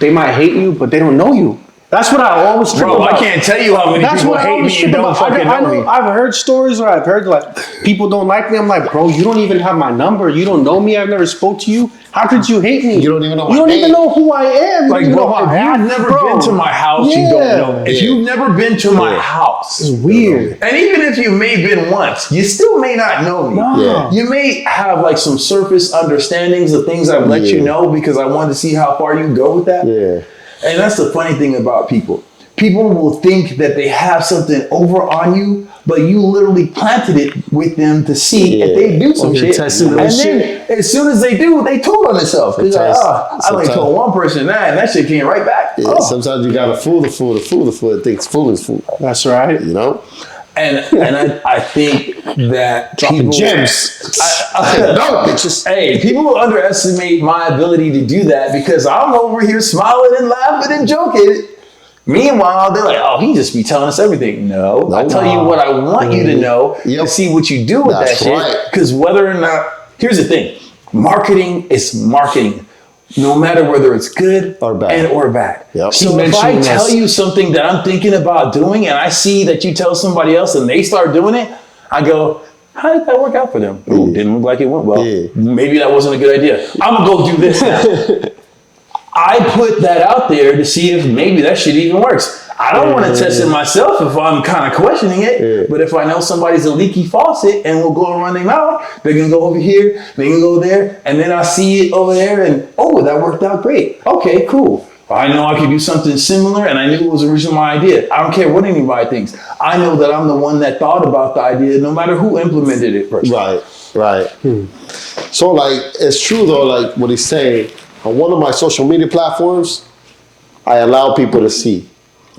they might hate you, but they don't know you. That's what I always trip about. I can't tell you how many people hate me and don't fucking know me. I've heard stories where I've heard like people don't like me. I'm like, bro, you don't even have my number. You don't know me. I've never spoke to you. How could you hate me? You don't even know You don't even know who I am. Like, bro, if you've never been to my house, you don't know. If you've never been to my house, it's weird. And even if you may have been once, you still may not know me. No. You may have like some surface understandings of things I've let you know because I wanted to see how far you go with that. Yeah. And that's the funny thing about people. People will think that they have something over on you, but you literally planted it with them to see if they do some shit. And then as soon as they do, they told on themselves. They're like, I only told one person that, and that shit came right back. Yeah, sometimes you gotta fool the fool that thinks fool is fool. That's right. You know? And I think that dropping gems. No, bitches. Hey, people underestimate my ability to do that because I'm over here smiling and laughing and joking. Meanwhile, they're like, oh, he just be telling us everything. No, I tell you what I want you to know and see what you do with that shit. Because whether or not, here's the thing, marketing is marketing. No matter whether it's good or bad. Yep. So if I tell you something that I'm thinking about doing and I see that you tell somebody else and they start doing it, I go, how did that work out for them? Ooh, didn't look like it went well. Maybe that wasn't a good idea. I'm going to go do this now. I put that out there to see if maybe that shit even works. I don't want to test it myself if I'm kind of questioning it. But if I know somebody's a leaky faucet and will go around their mouth, they're going to go over here, they can go there, and then I see it over there and, oh, that worked out great. Okay, cool. I know I could do something similar and I knew it was originally my idea. I don't care what anybody thinks. I know that I'm the one that thought about the idea no matter who implemented it first. Right. So, like, it's true, though, like what he's saying. On one of my social media platforms, I allow people to see,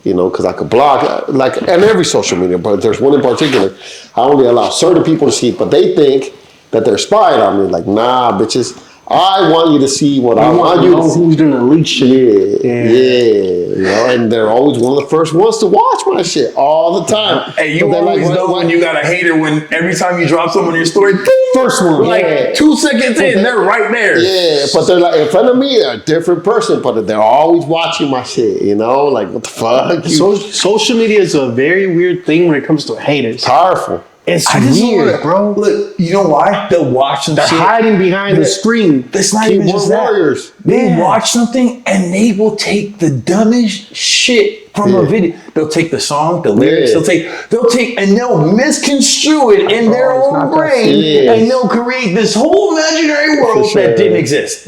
you know, because I could blog, like, and every social media, but there's one in particular, I only allow certain people to see it, but they think that they're spying on me. Like, nah, bitches, I want you to see what I want you to see. Who's doing the leak shit. Yeah, you know, and they're always one of the first ones to watch my shit all the time. Hey, you always know when you got a hater when every time you drop someone in your story, first one, like 2 seconds in, they're right there. Yeah, but they're like in front of me, they're a different person, but they're always watching my shit, you know? Like, what the fuck? Social media is a very weird thing when it comes to haters. Powerful. It's weird, bro. Look, you know why? They'll watch some shit. They're hiding behind the screen. It's not even just that. They watch something and they will take the dumbest shit from a video. They'll take the song, the lyrics, they'll take and they'll misconstrue it in their own brain and they'll create this whole imaginary world that didn't exist.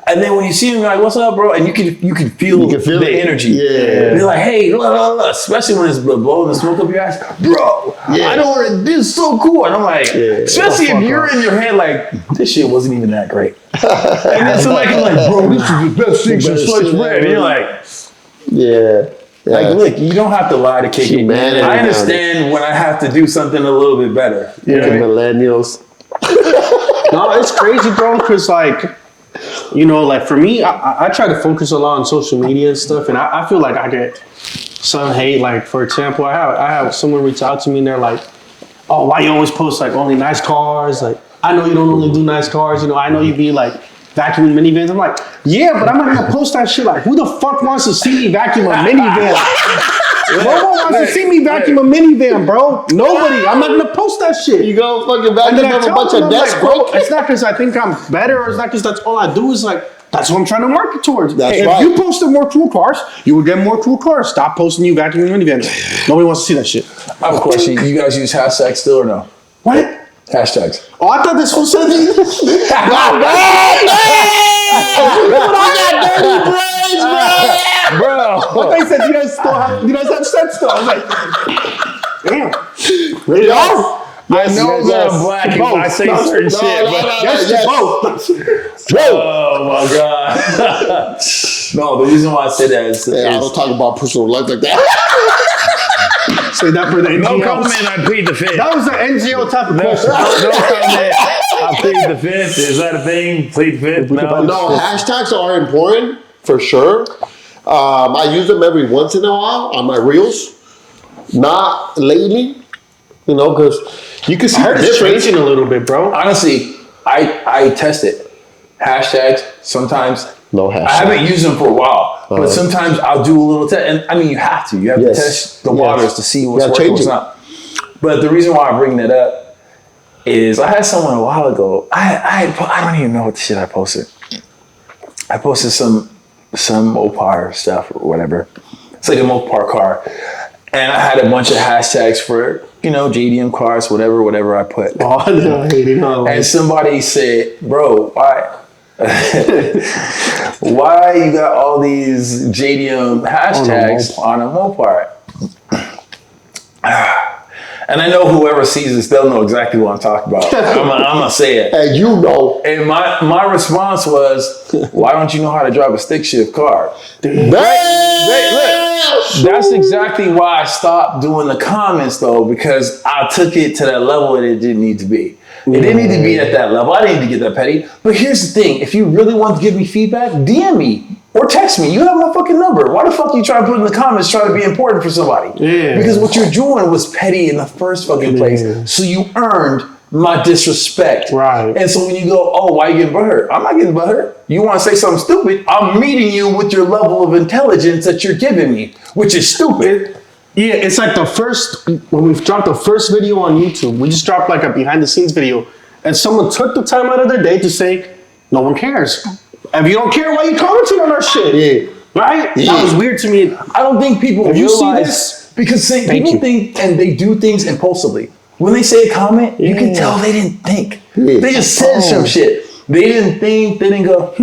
And then when you see them, you're like, what's up, bro? And you can feel the energy. They're like, hey, especially when it's blowing the smoke up your ass. Bro, I don't want to, this is so cool. And I'm like, especially if you're in your head like, this shit wasn't even that great. And then somebody comes like, bro, this is the best thing since sliced bread. And you're like, like, look, you don't have to lie to kick it. I understand when I have to do something a little bit better. Millennials. No, it's crazy, bro, because like, you know, like for me, I try to focus a lot on social media and stuff, and I feel like I get some hate. Like, for example, I have someone reach out to me and they're like, oh, why you always post like only nice cars? Like, I know you don't only do nice cars, you know, I know you be like vacuuming minivans. I'm like, yeah, but I'm not gonna post that shit. Like, who the fuck wants to see me vacuum a minivan? No one wants to see me vacuum a minivan, bro. Nobody. I'm not gonna post that shit. You go fucking vacuum up a bunch of desks, bro. It's not because I think I'm better, or it's not because that's all I do. Is like, that's what I'm trying to market towards. That's If you posted more cool cars, you would get more cool cars. Stop posting you vacuuming minivans. Nobody wants to see that shit. I have a question. You guys use hashtags still or no? What? Hashtags. Oh, I thought this was something. I got dirty braids, bro. I thought you said you guys have sex still. I was like, damn. Ready off? I know that I'm black if I say certain shit, but yes. Oh my god. No, the reason why I say that is I don't talk about personal life like that. Say that for the NGO. No comment, I plead the fifth. That was the NGO type of question. No comment, I plead the fifth. Is that a thing? Plead the fifth? No, hashtags are important for sure. I use them every once in a while on my reels. Not lately, you know, because you can see I heard the it's difference. changing a little bit, bro. Honestly, I test it. Hashtags, sometimes. No hashtag. I haven't used them for a while, but sometimes I'll do a little test. And I mean, you have to. You have to test the waters to see what's working, what's not. But the reason why I bring that up is I had someone a while ago. I don't even know what the shit I posted. I posted some Mopar stuff or whatever. It's like a Mopar car. And I had a bunch of hashtags for, you know, JDM cars, whatever I put. Oh, no, I hate it. And somebody said, bro, why you got all these JDM hashtags on a Mopar? And I know whoever sees this, they'll know exactly what I'm talking about. I'm gonna say it. And you know. And my response was, why don't you know how to drive a stick shift car? Look, that's exactly why I stopped doing the comments though, because I took it to that level that it didn't need to be. It didn't need to be at that level. I didn't need to get that petty. But here's the thing. If you really want to give me feedback, DM me or text me. You have my fucking number. Why the fuck you try to put in the comments trying to be important for somebody? Yeah. Because what you're doing was petty in the first fucking place. So you earned my disrespect. Right. And so when you go, oh, why you getting butthurt? I'm not getting butthurt. You want to say something stupid? I'm meeting you with your level of intelligence that you're giving me, which is stupid. Yeah, it's like when we've dropped the first video on YouTube, we just dropped like a behind the scenes video, and someone took the time out of their day to say, no one cares. If you don't care, why you commenting on our shit? Yeah. Right? Yeah. That was weird to me. I don't think people Have you seen realize, this? because people think and they do things impulsively. When they say a comment, you can tell they didn't think. Yeah. They just said some shit. They didn't think, they didn't go,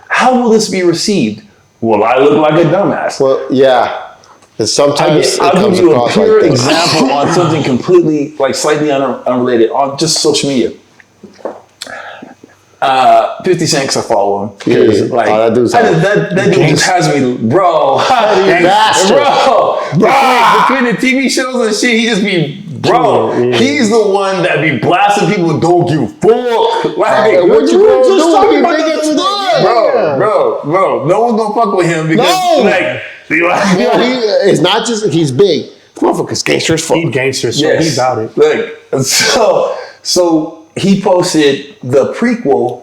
how will this be received? Will I look like a dumbass? Well, yeah. And sometimes I'll give you a pure like example on something completely, like slightly unrelated, on just social media. 50 Cent, 'cause I follow him. Yeah. Like, that dude just has me, bro. Between the TV shows and shit, he just be, bro. He's the one that be blasting people. Don't give a fuck. Like, what you gonna do? talking He about big as this fuck. bro. No one's gonna fuck with him because, it's not just he's big. This motherfucker's gangster as fuck. He gangster, so he about it. Look, so he posted the prequel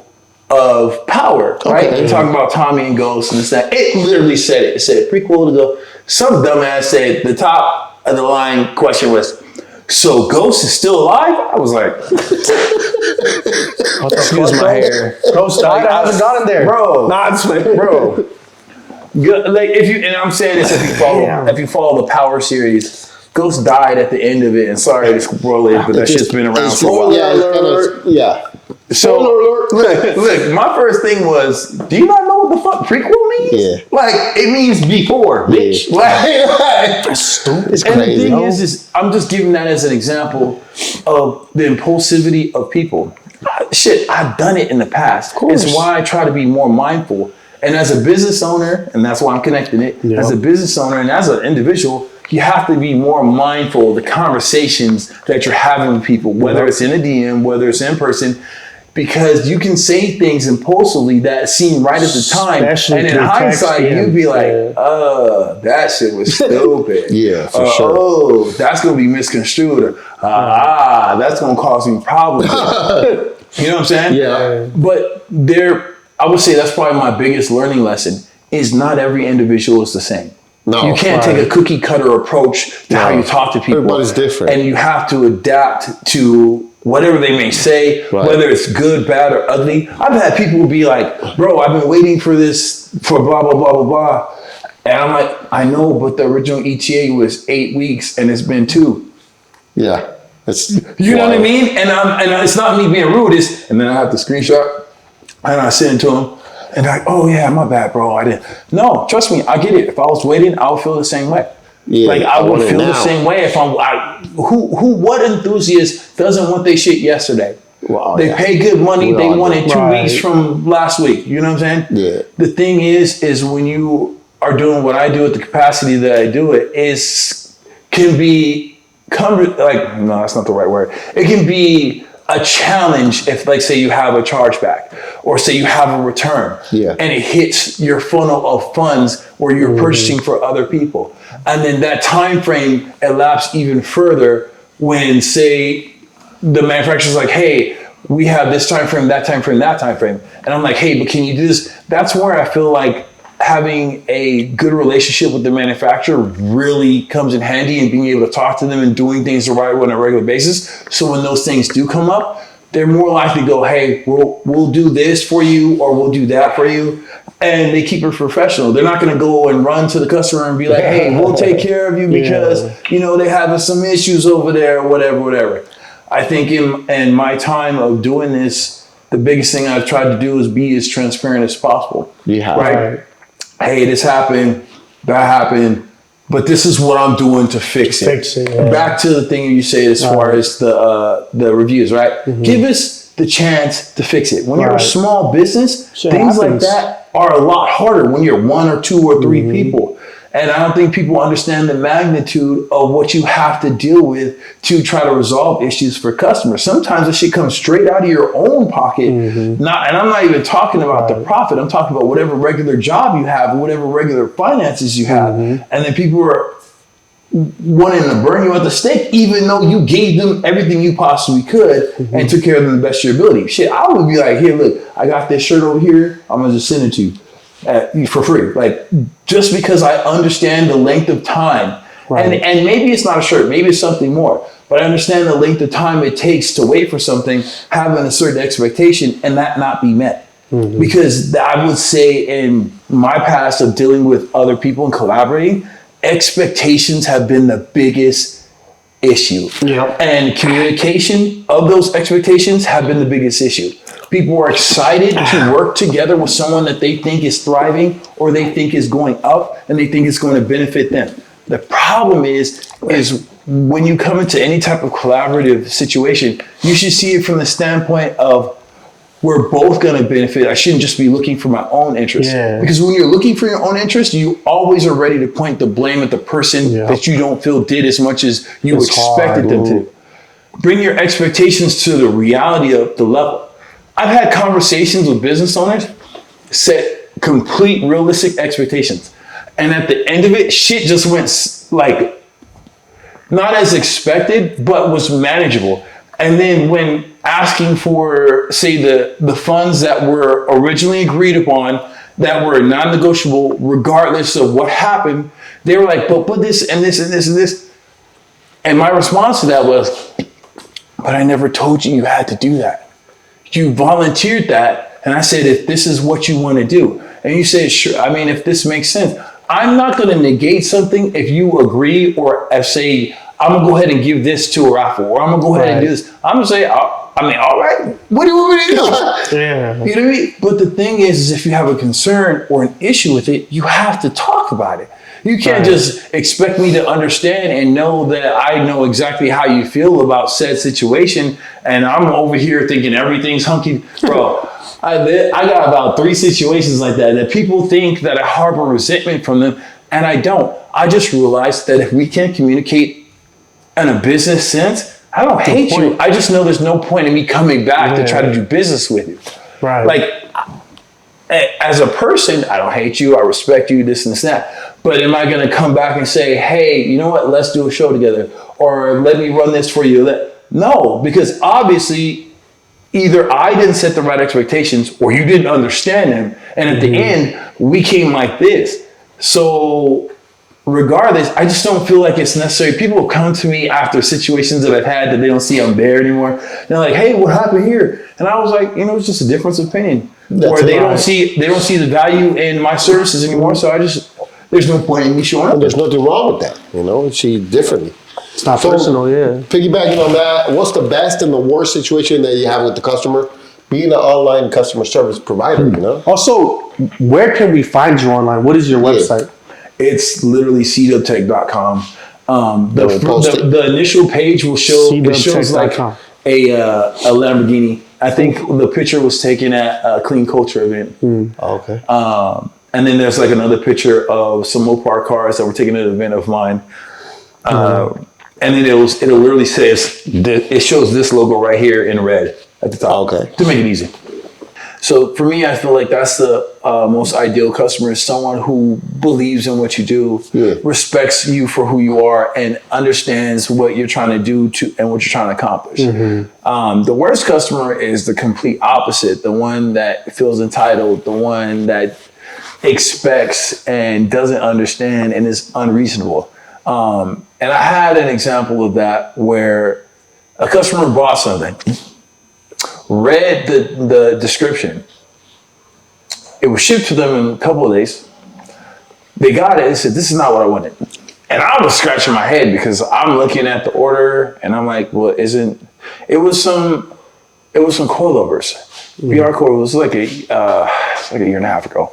of Power, right? Okay. Talking about Tommy and Ghost and this that. It literally said it. It said prequel to go. Some dumbass said the top of the line question was, so Ghost is still alive? I was like, excuse my hair. Ghost died. I haven't gotten there. Bro. Nah, it's like, Bro. Like and I'm saying this if you follow the Power series, Ghost died at the end of it, and sorry to spoil it, but that shit's been around for a while. Yeah. So look, my first thing was, do you not know what the fuck prequel means? Yeah. Like, it means before, bitch. Yeah. Like, that's stupid. It's and crazy. the thing is I'm just giving that as an example of the impulsivity of people. Shit, I've done it in the past. It's why I try to be more mindful. And as a business owner, and that's why I'm connecting it, as a business owner and as an individual, you have to be more mindful of the conversations that you're having with people, whether it's in a DM, whether it's in person, because you can say things impulsively that seem right at the time. Especially and in hindsight, you'd be like, that shit was stupid. Yeah, for sure. Oh, that's going to be misconstrued. Or, that's going to cause me problems. You know what I'm saying? Yeah. But I would say that's probably my biggest learning lesson is not every individual is the same. No, you can't take a cookie cutter approach to how you talk to people. Everybody's different. And you have to adapt to whatever they may say, whether it's good, bad, or ugly. I've had people be like, bro, I've been waiting for this for blah, blah, blah, blah, blah. And I'm like, I know, but the original ETA was 8 weeks and it's been 2. Yeah. You know what I mean? And it's not me being rude. And then I have the screenshot and I send it to them. And they're like, oh yeah, my bad, bro. I didn't. No, trust me, I get it. If I was waiting, I would feel the same way. Yeah, like I would feel the same way if what enthusiast doesn't want their shit yesterday? Well, they pay good money. They want it 2 weeks from last week. You know what I'm saying? Yeah. The thing is when you are doing what I do at the capacity that I do it, can be no, that's not the right word. It can be a challenge if, like, say you have a chargeback or say you have a return and it hits your funnel of funds where you're purchasing for other people. And then that time frame elapsed even further when, say, the manufacturer's like, hey, we have this time frame, that time frame, that time frame. And I'm like, hey, but can you do this? That's where I feel like having a good relationship with the manufacturer really comes in handy, and being able to talk to them and doing things the right way on a regular basis. So when those things do come up, they're more likely to go, hey, we'll do this for you, or we'll do that for you. And they keep it professional. They're not going to go and run to the customer and be like, hey, we'll take care of you because, they having some issues over there, or whatever. I think in my time of doing this, the biggest thing I've tried to do is be as transparent as possible. Yeah. Right? Hey, this happened, that happened, but this is what I'm doing to fix it. Back to the thing you say as far as the reviews, right? Give us the chance to fix it. When you're a small business, things like that are a lot harder when you're one or two or three people. And I don't think people understand the magnitude of what you have to deal with to try to resolve issues for customers. Sometimes the shit comes straight out of your own pocket. And I'm not even talking about the profit. I'm talking about whatever regular job you have, whatever regular finances you have. And then people are wanting to burn you at the stake, even though you gave them everything you possibly could and took care of them the best of your ability. Shit, I would be like, here, look, I got this shirt over here. I'm going to just send it to you. For free, like, just because I understand the length of time, and maybe it's not a shirt, maybe it's something more, but I understand the length of time it takes to wait for something, having a certain expectation, and that not be met. Because I would say in my past of dealing with other people and collaborating, expectations have been the biggest issue, and communication of those expectations have been the biggest issue. People are excited to work together with someone that they think is thriving or they think is going up and they think it's going to benefit them. The problem is when you come into any type of collaborative situation, you should see it from the standpoint of we're both going to benefit. I shouldn't just be looking for my own interest. Because when you're looking for your own interest, you always are ready to point the blame at the person that you don't feel did as much as you expected them to. Bring your expectations to the reality of the level. I've had conversations with business owners, set complete realistic expectations. And at the end of it, shit just went like, not as expected, but was manageable. And then when asking for, say, the funds that were originally agreed upon, that were non-negotiable, regardless of what happened, they were like, but this and this and this and this. And my response to that was, but I never told you had to do that. You volunteered that, and I said, if this is what you want to do, and you said, sure, I mean, if this makes sense, I'm not going to negate something if you agree, or if say, I'm going to go ahead and give this to a raffle, or I'm going to go ahead and do this. I'm going to say, all right, what do you want me to do? You know what I mean? But the thing is if you have a concern or an issue with it, you have to talk about it. You can't just expect me to understand and know that I know exactly how you feel about said situation, and I'm over here thinking everything's hunky. Bro, I got about 3 situations like that people think that I harbor resentment from them, and I don't. I just realized that if we can't communicate in a business sense, I don't hate you. I just know there's no point in me coming back to try to do business with you. Like, as a person, I don't hate you. I respect you, this and that. But am I going to come back and say, hey, you know what? Let's do a show together. Or let me run this for you. No, because obviously either I didn't set the right expectations or you didn't understand them. And at the end, we came like this. So regardless, I just don't feel like it's necessary. People come to me after situations that I've had that they don't see I'm there anymore. They're like, hey, what happened here? And I was like, it's just a difference of opinion. Or they don't see the value in my services anymore. So there's no point in me showing up. There's nothing wrong with that. See differently. It's not personal, Piggybacking on that, what's the best and the worst situation that you have with the customer? Being an online customer service provider, Also, where can we find you online? What is your website? It's literally CDUBTECH.com. The initial page will show, it shows like a Lamborghini. I think the picture was taken at a Clean Culture event. Okay. And then there's like another picture of some Mopar cars that were taken at an event of mine. And then it'll literally says, it shows this logo right here in red at the top. Okay. To make it easy. So for me, I feel like that's the most ideal customer is someone who believes in what you do, respects you for who you are, and understands what you're trying to do and what you're trying to accomplish. The worst customer is the complete opposite, the one that feels entitled, the one that expects and doesn't understand and is unreasonable. And I had an example of that where a customer bought something, read the description. It was shipped to them in a couple of days. They got it. They said, "This is not what I wanted." And I was scratching my head because I'm looking at the order and I'm like, "Well, it was some coilovers, VR coilovers." It was like a year and a half ago.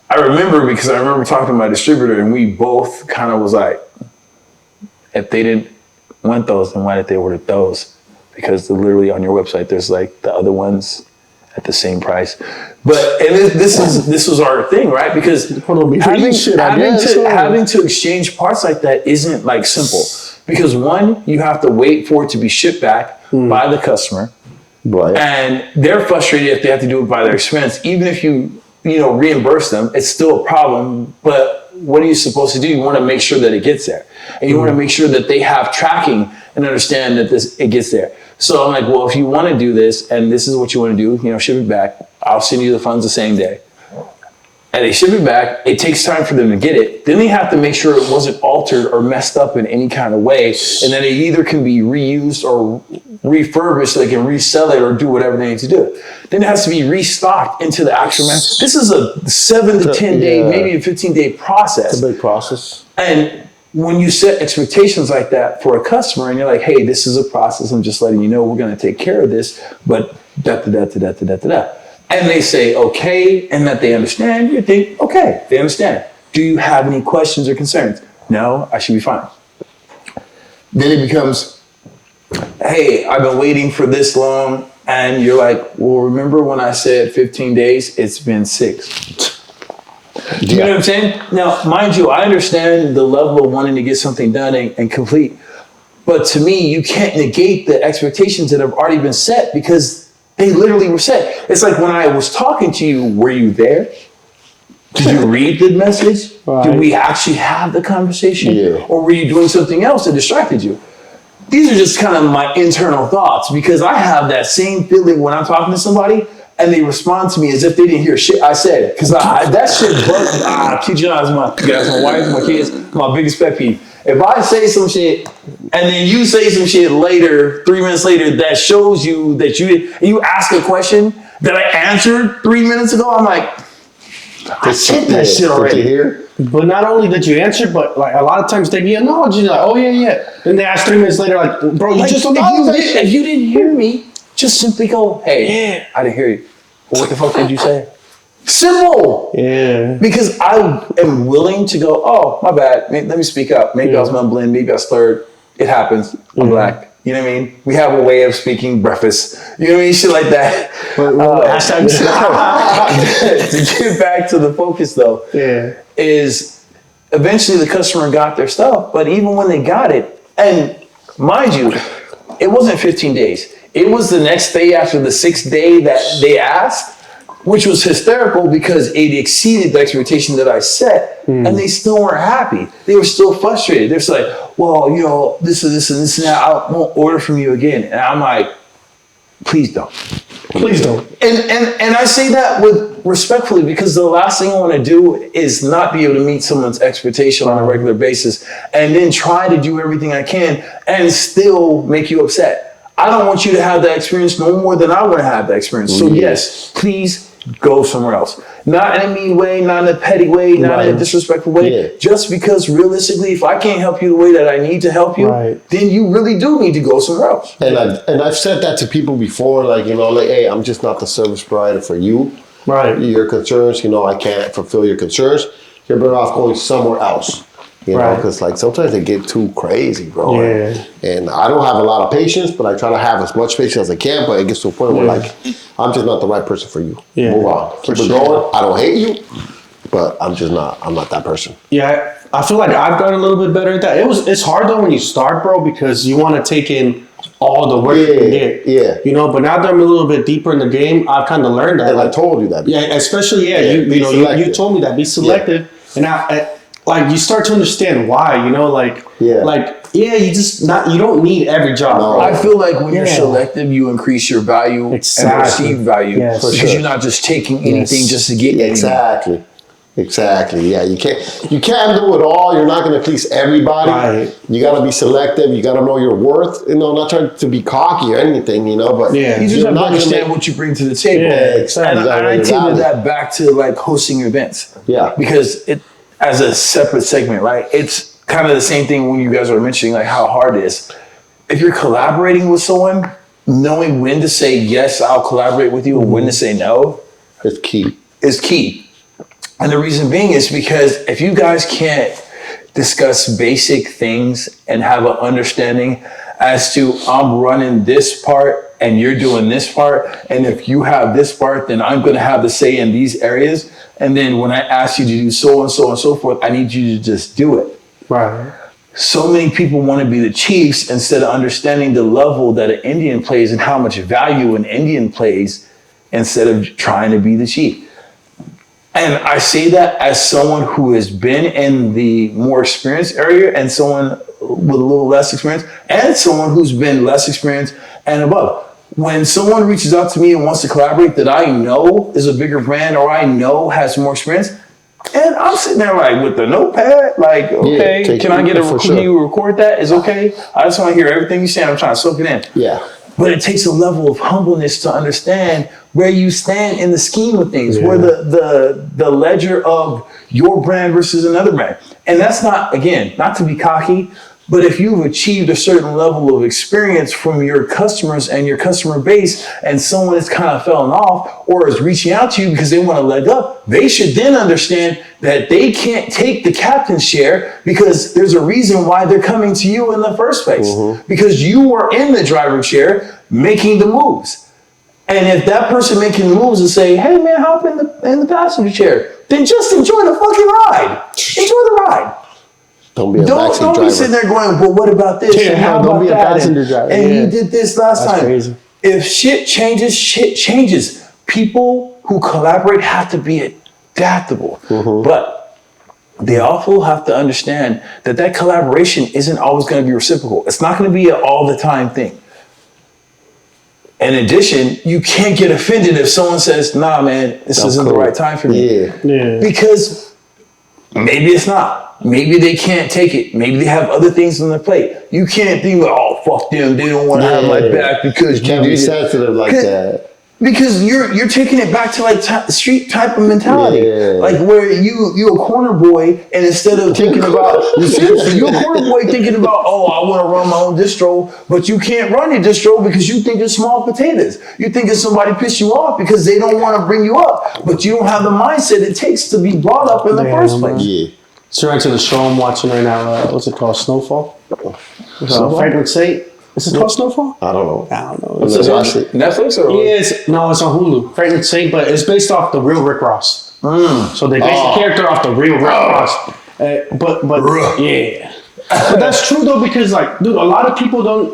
I remember because I remember talking to my distributor and we both kind of was like, if they didn't want those, then why did they order those? Because literally on your website, there's like the other ones at the same price. But this was our thing, right? Because having to exchange parts like that isn't like simple. Because one, you have to wait for it to be shipped back by the customer. Right. And they're frustrated if they have to do it by their expense. Even if you reimburse them, it's still a problem. But what are you supposed to do? You want to make sure that it gets there. And you want to make sure that they have tracking and understand that it gets there. So I'm like, well, if you want to do this and this is what you want to do, ship it back. I'll send you the funds the same day. And they ship it back. It takes time for them to get it. Then they have to make sure it wasn't altered or messed up in any kind of way. And then it either can be reused or refurbished so they can resell it or do whatever they need to do. Then it has to be restocked into the actual man. This is a 7 to 10 day, maybe a 15-day process. It's a big process. And when you set expectations like that for a customer and you're like, hey, this is a process, I'm just letting you know we're going to take care of this, but da-da-da-da-da-da-da-da. And they say, okay, and that they understand, you think, okay, they understand. Do you have any questions or concerns? No, I should be fine. Then it becomes, hey, I've been waiting for this long. And you're like, well, remember when I said 15 days? It's been 6. You know what I'm saying? Now, mind you, I understand the level of wanting to get something done and complete. But to me, you can't negate the expectations that have already been set because they literally were set. It's like when I was talking to you, were you there? Did you read the message? Right. Did we actually have the conversation? Yeah. Or were you doing something else that distracted you? These are just kind of my internal thoughts because I have that same feeling when I'm talking to somebody and they respond to me as if they didn't hear shit I said. Because that shit bugs me. I kid you not, it's my wife, my kids, my biggest pet peeve. If I say some shit and then you say some shit later, 3 minutes later, that shows you that you ask a question that I answered 3 minutes ago, I'm like, I said that shit already. Did you hear? But not only did you answer, but like a lot of times they acknowledge you, like, oh yeah. Then they ask 3 minutes later, like, bro, you just if you didn't hear me, just simply go, hey, I didn't hear you. Well, what the fuck did you say? Simple. Yeah. Because I am willing to go, oh, my bad. Let me speak up. Maybe I was mumbling. Maybe I slurred. It happens. I'm black. You know what I mean? We have a way of speaking breakfast. You know what I mean? Shit like that. To get back to the focus, though, is eventually the customer got their stuff. But even when they got it, and mind you, it wasn't 15 days. It was the next day after the 6th day that they asked, which was hysterical because it exceeded the expectation that I set, and they still weren't happy. They were still frustrated. They're just like, well, this and this and this and that, I won't order from you again. And I'm like, please don't. Please don't. And I say that with respectfully because the last thing I want to do is not be able to meet someone's expectation on a regular basis and then try to do everything I can and still make you upset. I don't want you to have that experience no more than I want to have that experience. So yes, please go somewhere else. Not in a mean way, not in a petty way, not in a disrespectful way. Yeah. Just because realistically, if I can't help you the way that I need to help you, then you really do need to go somewhere else. And I've said that to people before, like, hey, I'm just not the service provider for you. Right. Your concerns, I can't fulfill your concerns. You're better off going somewhere else. You know, because like sometimes they get too crazy, bro. Yeah. And I don't have a lot of patience, but I try to have as much patience as I can. But it gets to a point where like, I'm just not the right person for you. Yeah. Move on. Keep it going. I don't hate you, but I'm not that person. Yeah. I feel like I've gotten a little bit better at that. It's hard though when you start, bro, because you want to take in all the work you can get. Yeah. You know, but now that I'm a little bit deeper in the game, I've kind of learned that. And I told you that. Yeah, especially, you told me that. Be selective. And like, you start to understand why, you know, you don't need every job. No. I feel like when you're selective, you increase your value and perceived value because you're not just taking anything just to get anything. Exactly. Yeah, you can't do it all. You're not going to please everybody. Right. You got to be selective. You got to know your worth. You know, not trying to be cocky or anything. You know, but you just have to understand what you bring to the table. Yeah, exactly. And I tailor that back to like hosting events. Yeah, because it as a separate segment, right? It's kind of the same thing when you guys are mentioning like how hard it is. If you're collaborating with someone, knowing when to say yes, I'll collaborate with you, and when to say no, it's key. Is key. And the reason being is because if you guys can't discuss basic things and have an understanding as to I'm running this part and you're doing this part, and if you have this part, then I'm going to have the say in these areas. And then when I ask you to do so and so and so forth, I need you to just do it. Right. So many people want to be the chiefs instead of understanding the level that an Indian plays and how much value an Indian plays instead of trying to be the chief. And I say that as someone who has been in the more experienced area and someone with a little less experience and someone who's been less experienced and above. When someone reaches out to me and wants to collaborate that I know is a bigger brand or I know has more experience, and I'm sitting there like with the notepad, like, okay, can I get can you record that? Is okay. I just want to hear everything you're saying. I'm trying to soak it in. Yeah. But it takes a level of humbleness to understand where you stand in the scheme of things, where the ledger of your brand versus another brand. And that's not, again, not to be cocky, but if you've achieved a certain level of experience from your customers and your customer base, and someone has kind of fallen off or is reaching out to you because they want to leg up, they should then understand that they can't take the captain's share because there's a reason why they're coming to you in the first place. Because you were in the driver's chair making the moves. And if that person making the moves is say, hey man, hop in the passenger chair, then just enjoy the fucking ride. Enjoy the ride. Don't be sitting there going, well, what about this? Yeah, and how don't about be a that? passenger driver. And you did this last time. Crazy. If shit changes, shit changes. People who collaborate have to be adaptable. But they also have to understand that collaboration isn't always going to be reciprocal. It's not going to be an all the time thing. In addition, you can't get offended if someone says, nah, man, this isn't the right time for me. Yeah. Because maybe it's not. Maybe they can't take it. Maybe they have other things on their plate. You can't think, oh, fuck them. They don't want to have my back because you can't be sensitive like that. Because you're taking it back to like street type of mentality, like where you a corner boy, and instead of thinking about you're a corner boy thinking about, oh, I want to run my own distro, but you can't run your distro because you think it's small potatoes. You think it's somebody pissed you off because they don't want to bring you up, but you don't have the mindset it takes to be brought up in the first place. Yeah. So right to the show I'm watching right now. What's it called? Snowfall. Franklin Saint. Is it called Snowfall? I don't know. Is it Netflix or? Yeah, it's on Hulu. Franklin Saint, but it's based off the real Rick Ross. So they based the character off the real Rick Ross. But yeah. But that's true though, because like, dude, a lot of people don't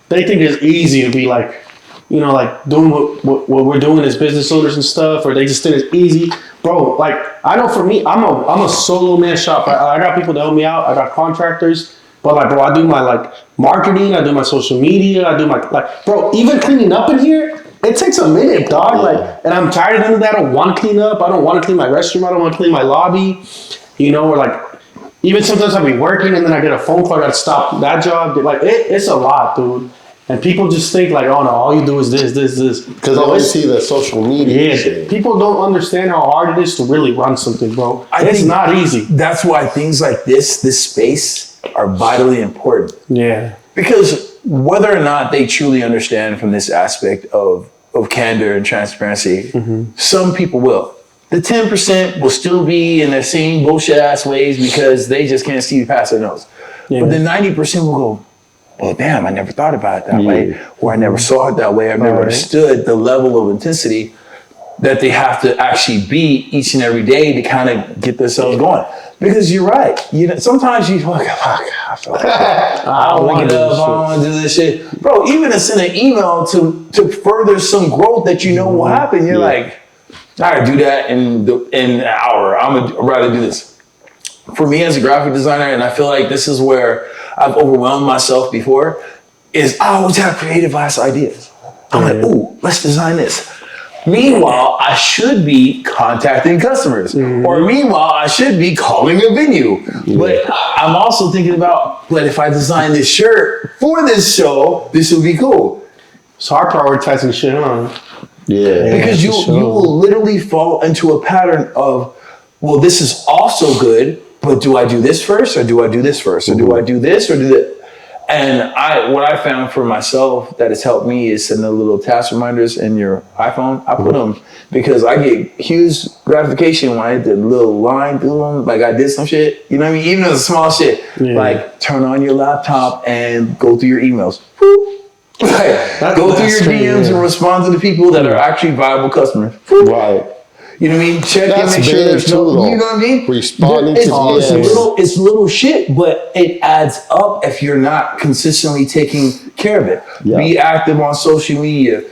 they think it's easy to be like, you know, like doing what we're doing as business owners and stuff, or they just think it's easy. Bro, like I know for me, I'm a solo man shop. I got people to help me out. I got contractors. But like, bro, I do my marketing, I do my social media, I do my bro, even cleaning up in here, it takes a minute, dog. And I'm tired of doing that. I don't want to clean up. I don't want to clean my restroom. I don't want to clean my lobby. You know, or even sometimes I'll be working and then I get a phone call, I gotta stop that job. It's a lot, dude. And people just think oh no, all you do is this. Because I always see the social media. Yeah, people don't understand how hard it is to really run something, bro. It's not easy. That's why things like this space, are vitally important. Yeah. Because whether or not they truly understand from this aspect of candor and transparency, some people will. The 10% will still be in their same bullshit ass ways because they just can't see past their nose. Yeah. But the 90% will go, well, damn, I never thought about it that way, or I never saw it that way. I've never understood the level of intensity that they have to actually be each and every day to kind of get themselves going. Because you're right. You know, sometimes you fuck. I feel like I don't want to get up. I don't want to do this shit, bro. Even to send an email to further some growth that you know will happen. You're like, I gotta do that in an hour. I'd rather do this. For me as a graphic designer, and I feel like this is where I've overwhelmed myself before, is I always have creative ass ideas. I'm like, ooh, let's design this. Meanwhile, I should be contacting customers. Or meanwhile, I should be calling a venue. But I'm also thinking about, but if I design this shirt for this show, this would be cool. So I'm prioritizing shit on. Yeah. Because you will literally fall into a pattern of, well, this is also good, but do I do this first, or do I do this first, or do I do this, or do that? And what I found for myself that has helped me is sending the little task reminders in your iPhone. I put them because I get huge gratification when I hit the little line through them, like I did some shit. You know what I mean? Even if it's small shit, like turn on your laptop and go through your emails. Go through your DMs and respond to the people that are actually viable customers. Right. You know what I mean? Check and make sure there's no, you know what I mean? Responding to it's little shit, but it adds up if you're not consistently taking care of it. Yeah. Be active on social media.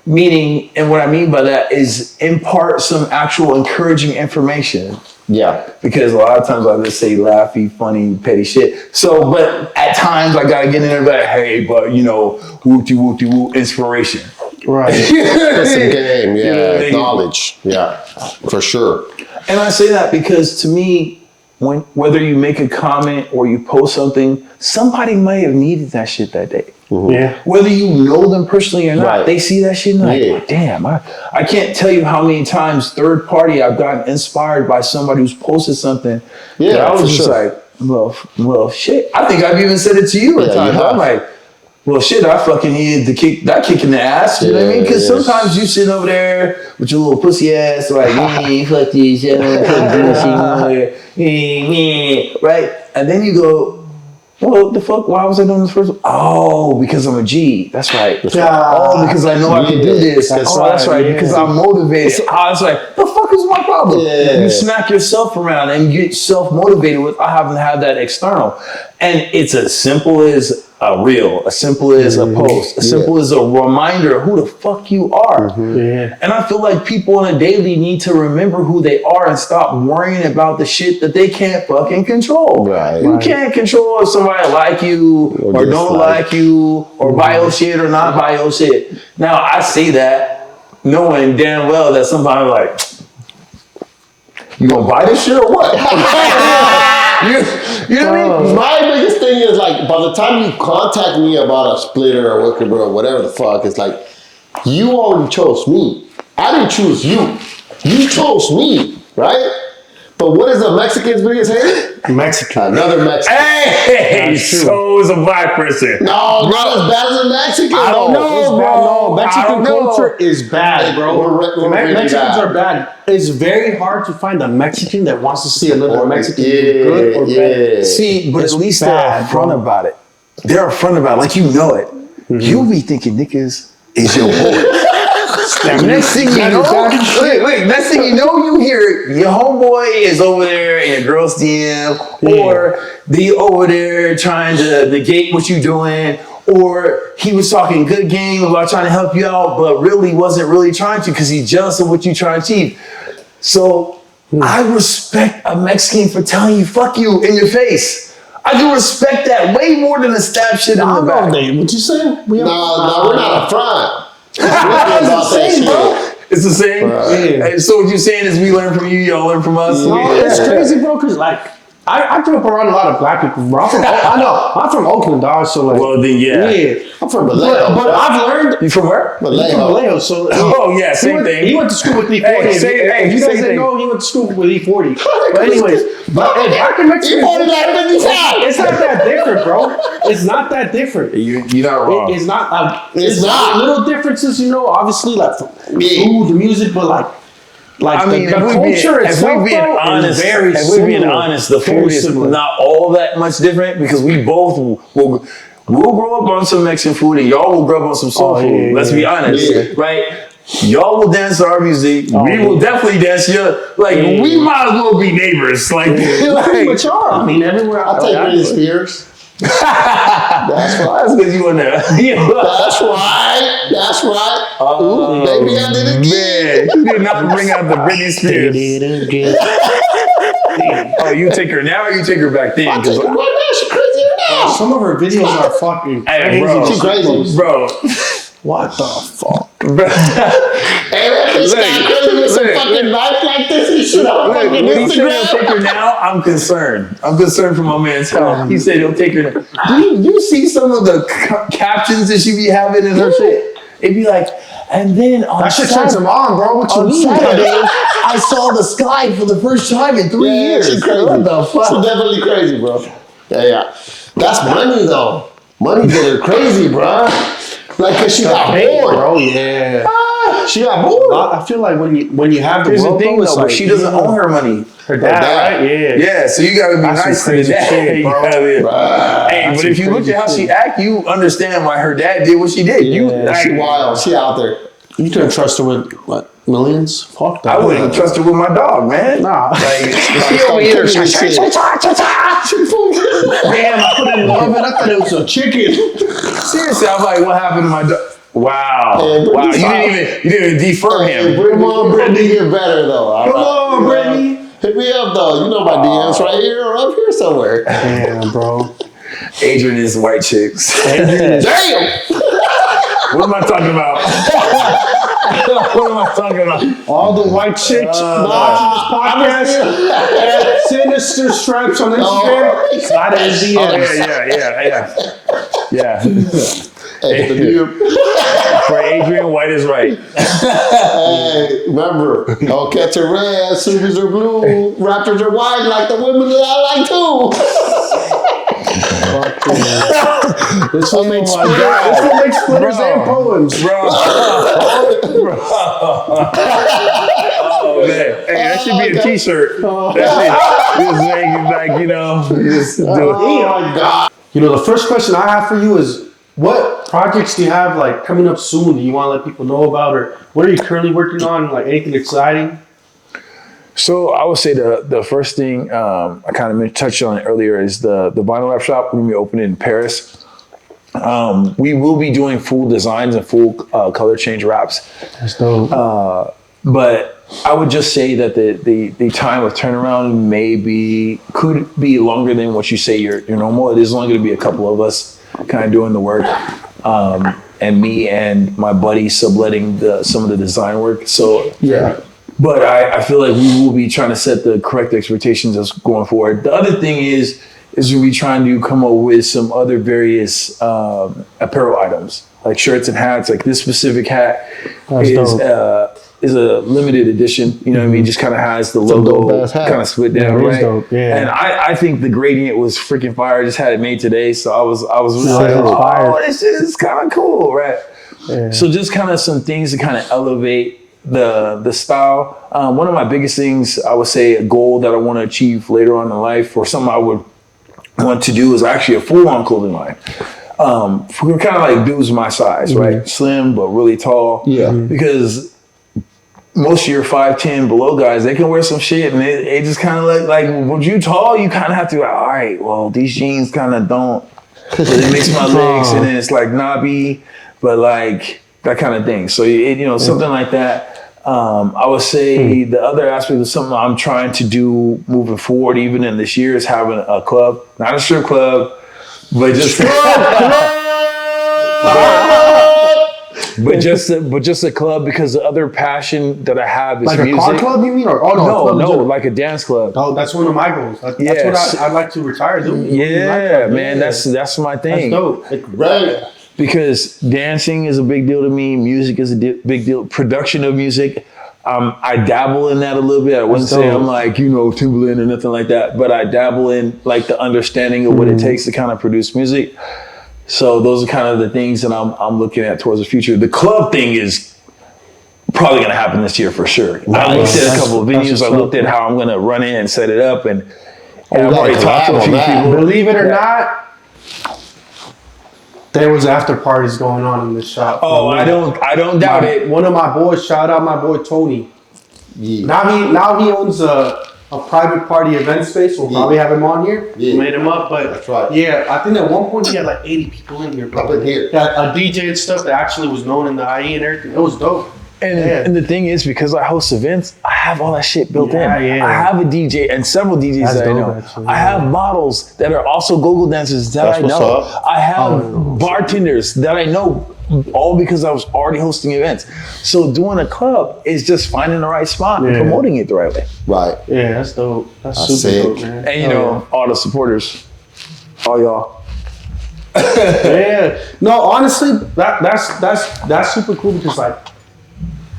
Meaning, and what I mean by that is impart some actual encouraging information. Yeah. Because a lot of times I just say laughy, funny, petty shit. So, but at times I gotta get in there and be like, hey, but you know, woo, inspiration. Right. It's a game, yeah. Knowledge. Yeah. For sure. And I say that because to me, whether you make a comment or you post something, somebody might have needed that shit that day. Yeah. Whether you know them personally or not, they see that shit and like, damn, I can't tell you how many times third party I've gotten inspired by somebody who's posted something. Yeah, I was just like, well, shit. I think I've even said it to you at times. I'm like, well, shit, I fucking needed to kick in the ass. You know what I mean? Because sometimes you sit over there with your little pussy ass, like, fuck this, right? And then you go, well, the fuck? Why was I doing this first? Oh, because I'm a G. That's right. Oh, because I know I can do this. That's right. Because I'm motivated. That's right. The fuck is my problem? You smack yourself around and get self-motivated without having to have that external. And it's as simple as a reel, as simple as a post, as simple as a reminder of who the fuck you are. And I feel like people on a daily need to remember who they are and stop worrying about the shit that they can't fucking control. You can't control if somebody like you or don't like you or buy your shit or not buy your shit. Now I say that knowing damn well that somebody like, you gonna buy this shit or what? You know what I mean? My biggest thing is like, by the time you contact me about a splitter or worker or whatever the fuck, it's like, you already chose me. I didn't choose you. You chose me, right? But what is the Mexican's biggest hate? Mexican. Another Mexican. Hey, so is a black person. No, not as bad as a Mexican. I don't know, bro. No, Mexican culture is bad, bro. Mexicans are bad. It's very hard to find a Mexican that wants to see another Mexican good or bad. See, but at least they're upfront about it. They're upfront about it, like you know it. You'll be thinking niggas is your boy. Next thing you know, next thing you know, you hear your homeboy is over there in a girl's DM, or they over there trying to negate what you doing, or he was talking good game about trying to help you out, but really wasn't really trying to because he's jealous of what you trying to achieve. So I respect a Mexican for telling you fuck you in your face. I do respect that way more than a stab shit in the back. What you saying? No, we're not upfront. It's the same, bro. It's the same. And so what you're saying is we learn from you, y'all learn from us. No, it's crazy, bro. Cause like I grew up around a lot of black people, bro. I'm from Oakland, dog. So like, well then, I'm from Vallejo. But I've learned. You from where? Vallejo. So same thing. He went to school with E40. If you guys didn't know, he went to school with E40. But anyways, black and Mexican. It's not that different, bro. It's not that different. You're not wrong. It's not. It's not. Little differences, you know. Obviously, like food, the music, but like I mean, the culture itself, if we're being honest, the food is not all that much different because we both we'll grow up on some Mexican food and y'all will grow up on some soul food. Let's be honest, right? y'all will dance to our music. We will definitely dance your. Like we might as well be neighbors. Like, Which are? I mean, everywhere. I'll take Britney Spears. That's right. That's because you in there. That's right. That's right. Ooh, baby, I did it again. Man, you did not bring out the Britney Spears. Oh, you take her now or you take her back then? I take her right now. She crazy now. Some of her videos are fucking crazy. Bro, She's crazy. Bro. What the fuck? And that bitch got crazy with some fucking knife like this and shit on fucking When he said he'll Instagram. take her now, I'm concerned. I'm concerned for my man's health. He said he'll take her now. Do you see some of the captions that she be having in her shit? It'd be like, and then on That shit turns him on, bro. What you mean? Saturday, I saw the sky for the first time in 3 years. She's crazy. What the fuck? She's definitely crazy, bro. Yeah. That's money, though. Money did her crazy, bro. Like, cause she got bored. bro. Yeah. She got bored. I feel like when you have the Here's the world, thing, bro, it's though, like, she doesn't own her money. Her dad, right? Yeah. Yeah, so you gotta be That's nice some to the crazy dad. shit, You bro. gotta be- Bruh. Hey, That's but if some you look at how crazy she shit. act, you understand why her dad did what she did. You, Yeah, like, She wild. She out there. You couldn't trust her with what millions? Fuck that. I wouldn't trust her with my dog, man. Nah. Like, she Start over here. cooking this shit. Damn, I put it in the oven. I thought it was a chicken. Seriously, I'm like, what happened to my dog? Wow. Hey, Wow. Brittany's You didn't even defer Hey, him. come on, Brittany, you're better though. Come on, Brittany. Hit me up though. You know my DMs right here or up here somewhere. Damn, bro. Adrian is white chicks. Damn. What am I talking about? What am I talking about? All the white chicks watching this podcast at Sinister Stripes on Instagram. Slide in his DMs. Yeah. Hey, the DM. For Adrian, white is right. Hey, remember, Hellcats are red, Subies are blue, Raptors are white, like the women that I like too. This will make my God. This will make splitters Bro. and poems. Bro. Oh, man. Hey, that should be a t-shirt. That shit. Just make it like, you know, just do it. Oh my God. You know, the first question I have for you is, what projects do you have like coming up soon? Do you want to let people know about, or what are you currently working on? Like anything exciting? So I would say the first thing I kind of touched on earlier is the vinyl wrap shop. We're going to be opening in Paris. We will be doing full designs and full color change wraps. That's dope. But I would just say that the time of turnaround could be longer than what you say your normal. It is only going to be a couple of us kind of doing the work, and me and my buddy subletting some of the design work. So Yeah. but I feel like we will be trying to set the correct expectations as going forward. The other thing is we'll be trying to come up with some other various apparel items, like shirts and hats. Like this specific hat is a limited edition. You know what I mean? Just kind of has the logo dope-ass hat. kind of split down, it is right? dope, yeah. And I think the gradient was freaking fire. I just had it made today, so I was really No, like, it's fire. oh, this shit is kind of cool, right? Yeah. So just kind of some things to kind of elevate the style. One of my biggest things, I would say, a goal that I want to achieve later on in life, or something I would want to do, is actually a full-on clothing line. For kind of like dudes my size, right? Slim but really tall. Yeah. Because most of your 5'10" below guys, they can wear some shit, and it just kind of like when you tall, you kind of have to like, all right, well, these jeans kind of don't. But it makes my legs, and then it's like knobby, but like that kind of thing. So something like that. I would say the other aspect of something I'm trying to do moving forward, even in this year, is having a club, not a strip club, but just but just a club, because the other passion that I have is Like a music. car club, you mean? Or No, like a dance club. Oh, that's one of my goals. That's Yes. what I'd like to retire doing. Yeah, man, that's my thing. That's dope. Like, Right. Because dancing is a big deal to me. Music is a big deal. Production of music, I dabble in that a little bit. I wouldn't say I'm like, Timbaland or nothing like that, but I dabble in like the understanding of what it takes to kind of produce music. So those are kind of the things that I'm looking at towards the future. The club thing is probably going to happen this year for sure. I looked at a couple of venues. I looked at how I'm going to run it and set it up, and I've already talked to a few people. believe it or not, There was after parties going on in the shop. Oh, I don't doubt it. One of my boys, shout out my boy Tony. Yeah. Now he owns a private party event space. We'll probably have him on here. Yeah. Made him up, but That's right. Yeah, I think at one point he had like 80 people in here, bro. Up in here. Got a DJ and stuff that actually was known in the IE and everything. It was dope. And the thing is, because I host events, I have all that shit built in. Yeah. I have a DJ and several DJs That's that I dope, know. actually, I have models that are also go-go dancers that That's I what's know. up. I have bartenders that I know, all because I was already hosting events. So doing a club is just finding the right spot and promoting it the right way. Right. Yeah, that's dope. That's super sick. dope, man. And you know, all the supporters, all y'all. Yeah. No, honestly, that's super cool because like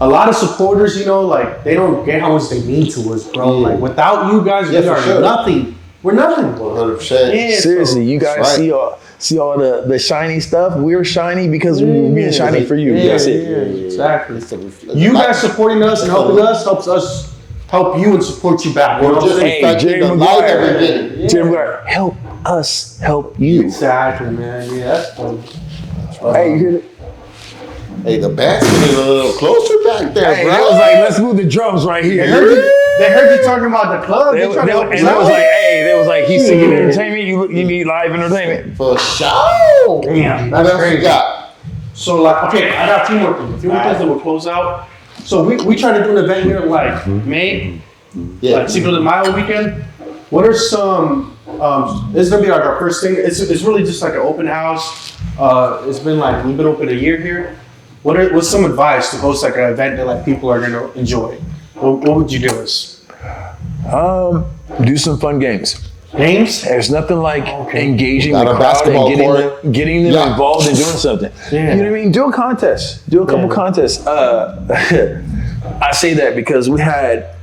a lot of supporters, you know, like they don't get how much they mean to us, bro. Yeah. Like without you guys, we for are sure. nothing. We're nothing. 100%. Yeah, Seriously, you guys right. see all the shiny stuff. We're shiny because we're being shiny for you. Yeah, That's it. yeah, exactly. It's a- You guys supporting us and helping us helps us help you and support you back. You know We're what I'm just saying? respecting Jerry the light that we're Maguire. getting. Yeah. Jerry Maguire, help us help you. Exactly, man. Yeah, that's fun. Hey, you hear it? Hey, the band's getting a little closer back there, Hey, bro. they was like, let's move the drums right here. They heard you talking about the club. They was like, he's seeking entertainment. You need live entertainment. For sure. Damn, What that's else we crazy. got? So like, okay, I got a few more things. A few more things that will close out. So we try to do an event here like May, Yeah. like Cinco de Mayo weekend. What are some? This is gonna be like our first thing. It's really just like an open house. It's been like we've been open a year here. What's some advice to host like an event that like people are gonna enjoy? What would you do? Do some fun games. Games? There's nothing like engaging Got the a crowd basketball and court. getting them Yeah. involved in doing something. Yeah. You know what I mean? Do a contest. Do a couple contests. I say that because we had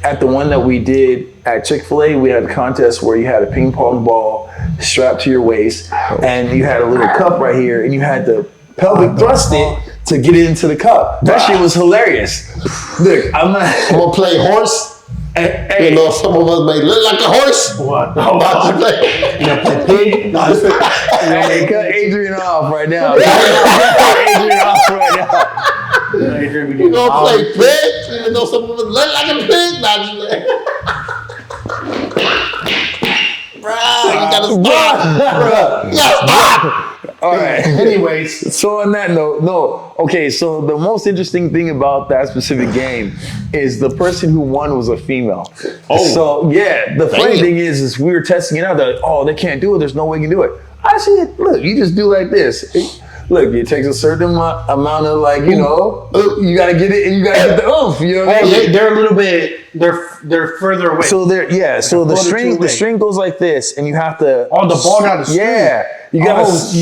at the one that we did at Chick-fil-A, we had a contest where you had a ping pong ball strapped to your waist, and you had a little cup right here, and you had to pelvic thrust it to get it into the cup. That shit was hilarious. Look, I'm gonna play horse. Hey, You know, some of us may look like a horse. What? I'm about to play. You gonna play pig? No, hey, cut Adrian off right now. Cut Adrian off right now. Adrian, We're gonna play pig. Even though some of us look like a pig. Not just like. Bruh, you gotta stop. Bruh, you gotta stop. All right. Anyways, So on that note, no. Okay, so the most interesting thing about that specific game is the person who won was a female. Oh. So yeah, the funny Damn. thing is we were testing it out. They're like, oh, they can't do it. There's no way you can do it. I said, look, you just do like this. Look, it takes a certain amount of like, you know, you gotta get it and you gotta get the oomph. You know what I mean? they're a little bit. They're further away. So so the quarter to string away. goes like this, and you have to. Oh, the ball gotta swing. Yeah, you gotta shit.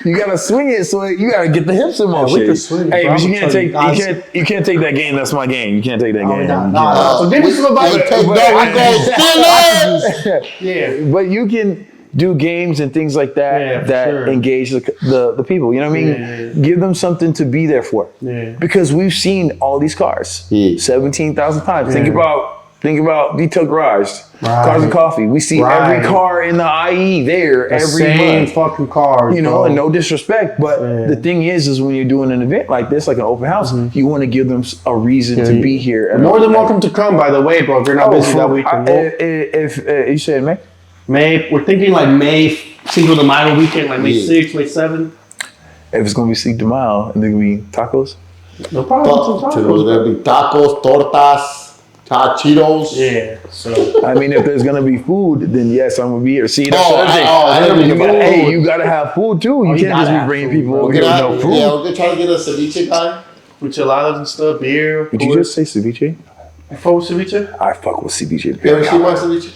you gotta swing it, so you gotta get the hips in motion. we can swing, Hey, bro. but I'm telling you guys. you can't take that game. That's my game. You can't take that game. Nah. So give me some advice. We take that, we go Steelers. Yeah. But you can do games and things like that Yeah, for that sure. engage the people. You know what I mean? Yeah. Give them something to be there for. Yeah. Because we've seen all these cars Yeah. 17,000 times. Yeah. Think about Detail Garage, Right. Cars and Coffee. We see Right. every car in the IE there The every same month. fucking cars. You know, bro. and no disrespect, but Yeah. the thing is when you're doing an event like this, like an open house, you want to give them a reason to be here. You're more than welcome to come, by the way, bro. If you're not busy that weekend. If you said, man, May, we're thinking like May Cinco de Mayo weekend, like May Yeah. 6th, May 7th. if it's gonna be Cinco de Mayo and there's gonna be tacos, No problem. There'll be tacos, tortas, Cheetos. Yeah. So I mean, if there's gonna be food, then yes, I'm gonna be here. See, that's the other thing. I didn't You think gotta, about hey, food. you gotta have food too. You you can't gotta just be have bringing food, people bro. over here with no food. Yeah, we're gonna try to get a ceviche guy. enchiladas and stuff, beer. Did you just say ceviche? Fuck with ceviche? I fuck with ceviche. You ever seen my ceviche?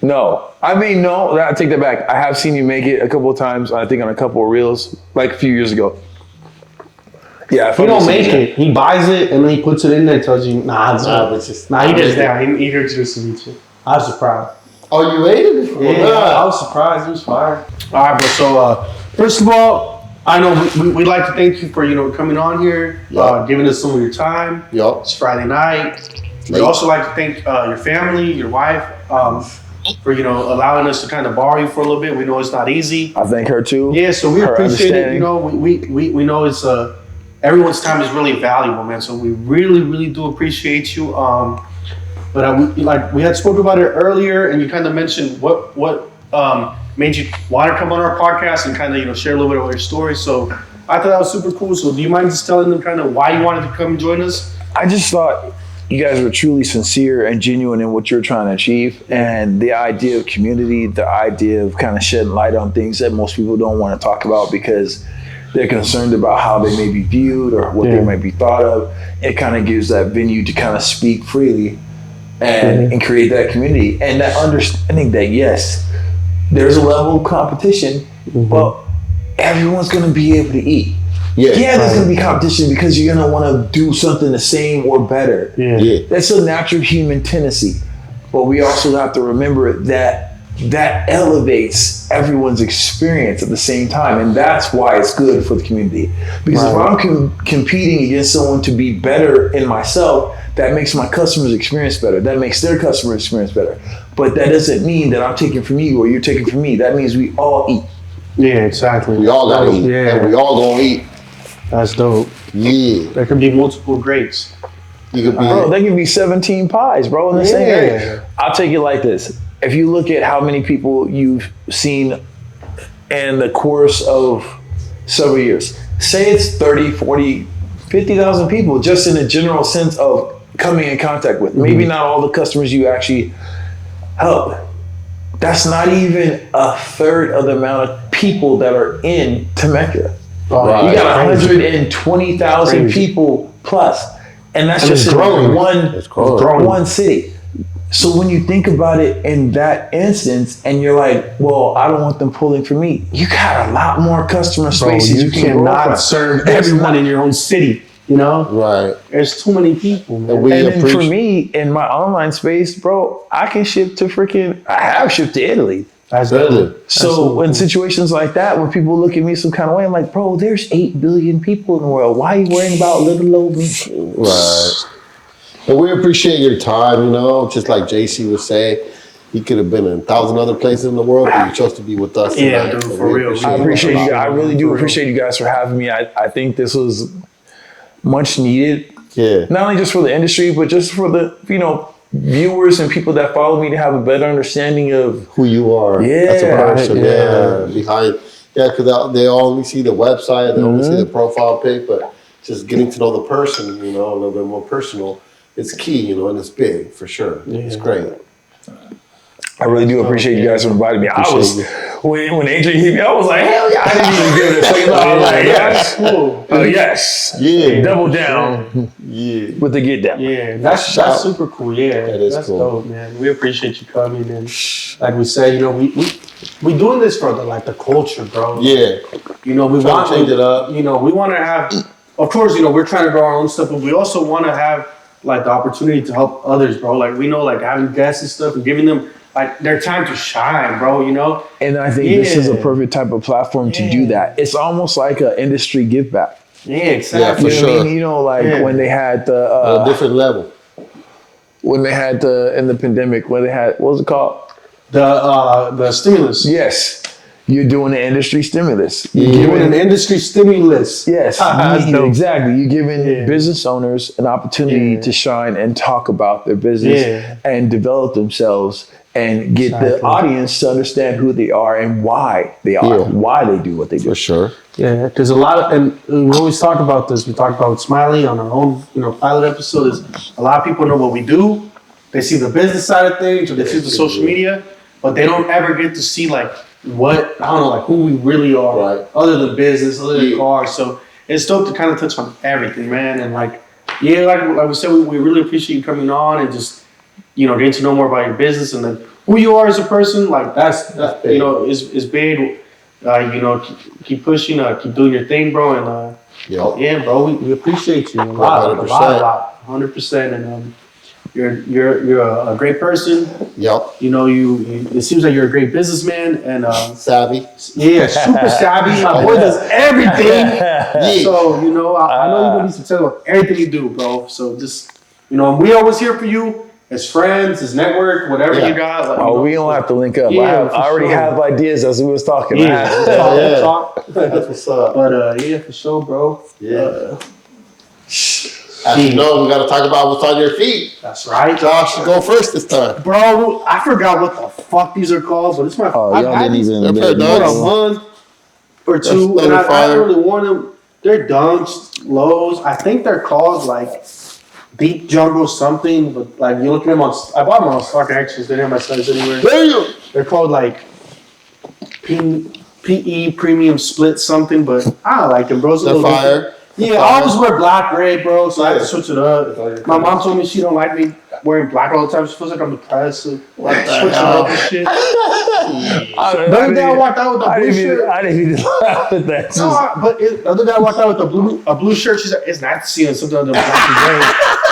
No, I mean no. I take that back. I have seen you make it a couple of times. I think on a couple of reels, like a few years ago. Yeah, I He fuck don't with make ceviche. it. He buys it and then he puts it in there and tells you, nah, it's Nah, but just he does that. He hears you ceviche. I was surprised. Oh, you ate it before? Yeah, I was surprised. It was fire. All right, but so first of all, I know we'd like to thank you for coming on here, giving us some of your time. Yup. It's Friday night. We'd Late. also like to thank your family, your wife, for allowing us to kind of borrow you for a little bit. We know it's not easy. I thank her too. Yeah, so we Her appreciate it. understanding. We know it's everyone's time is really valuable, man. So we really do appreciate you. But we had spoken about it earlier, and you kind of mentioned what made you want to come on our podcast and kind of share a little bit of your story. So I thought that was super cool. So do you mind just telling them kind of why you wanted to come and join us? I just thought you guys were truly sincere and genuine in what you're trying to achieve, and the idea of community, the idea of kind of shedding light on things that most people don't want to talk about because they're concerned about how they may be viewed or what they might be thought of. It kind of gives that venue to kind of speak freely and create that community and that understanding that yes, there's a level of competition, but everyone's going to be able to eat. Yeah, there's going to be competition because you're going to want to do something the same or better. That's a natural human tendency. But we also have to remember that elevates everyone's experience at the same time. And that's why it's good for the community. Because if I'm competing against someone to be better in myself, that makes my customer's experience better. That makes their customer experience better. But that doesn't mean that I'm taking from you or you're taking from me. That means we all eat. Yeah, exactly. We all gotta eat. Yeah. And we all gonna eat. That's dope. Yeah. There could be multiple grades. You could be, bro, there could be 17 pies, bro, in the same area. I'll take it like this. If you look at how many people you've seen in the course of several years, say it's 30, 40, 50,000 people just in a general sense of coming in contact with. Maybe not all the customers you actually help. That's not even a third of the amount of people that are in Temecula. You got 120,000 people plus, and that's just in one city. So when you think about it in that instance, and you're like, well, I don't want them pulling from me. You got a lot more customer spaces. You cannot serve everyone in your own city. Right. There's too many people. Man. And then for me, in my online space, bro, I can ship to I have shipped to Italy. That's good. So in situations like that, when people look at me some kind of way, I'm like, bro, there's 8 billion people in the world. Why are you worrying about little old me? Right. But we appreciate your time, just like JC was saying. He could have been in 1,000 other places in the world, but he chose to be with us tonight. Dude, for real. I appreciate you. I really do appreciate you guys for having me. I think this was much needed. Yeah. Not only just for the industry, but just for the, viewers and people that follow me to have a better understanding of who you are. That's a person. Behind. Yeah, because they only see the website, they only see the profile pic, but just getting to know the person, a little bit more personal, it's key, and it's big for sure. It's great. I really do appreciate you guys for inviting me. When Adrian hit me, I was like, hell yeah, I didn't even give it a second. I was like, yes, cool. Yes. Yeah. Double down. Yeah. With the get down. Yeah, that's super cool. Yeah. That's cool. Dope, man. We appreciate you coming, and like we said, we doing this for the culture, bro. Yeah. We want to change it up. We want to have, of course, we're trying to grow our own stuff, but we also want to have the opportunity to help others, bro. We know having guests and stuff and giving them their time to shine, bro, And I think this is a perfect type of platform to do that. It's almost like an industry give back. Yeah, exactly. Yeah, for sure. When they had the... a different level. When they had in the pandemic, when they had, what was it called? The stimulus. Yes. You're doing an industry stimulus. You're giving an industry stimulus. Yes, exactly. You're giving business owners an opportunity to shine and talk about their business and develop themselves and get the audience to understand who they are and why they are, why they do what they do. For sure. Yeah, because a lot of, and we always talk about this. We talk about Smiley on our own, pilot episode. Is a lot of people know what we do. They see the business side of things, or they see the social media, but they don't ever get to see who we really are, other than business, other than cars. So it's dope to kind of touch on everything, man. And like we said, we really appreciate you coming on and just getting to know more about your business and then who you are as a person. That's big. Is big. Keep pushing, keep doing your thing, bro. And bro, we appreciate you a lot, 100%. And you're a great person. Yep. It seems like you're a great businessman and savvy. Yeah, super savvy. My boy does everything. So I know you're gonna be successful with everything you do, bro. So just we always here for you. his friends, his network, whatever you got. Like, we don't have to link up. Yeah, I already have ideas as we was talking. Talk. That's what's up. But yeah, for sure, bro. Yeah. As you know, we got to talk about what's on your feet. That's right. Josh, you go first this time. Bro, I forgot what the fuck these are called, but it's my. Oh, y'all didn't even. They're a month or two, and I don't really want them. They're dunks, lows. I think they're called like Deep Jungle something, but like you look at them on. I bought them on Stock Actions. They didn't have my size anywhere. Damn. They're called like PE Premium Split something, but I don't like them, bro. They're fire. Yeah, I always wear black, gray, bro, so I have to switch it up. My mom told me she don't like me wearing black all the time. She feels like I'm depressed, so like switching up and shit. The other day I walked out with a blue shirt. I didn't even laugh at that. No, but the other day I walked out with a blue shirt. She's like, it's nice to see on something other than black and gray.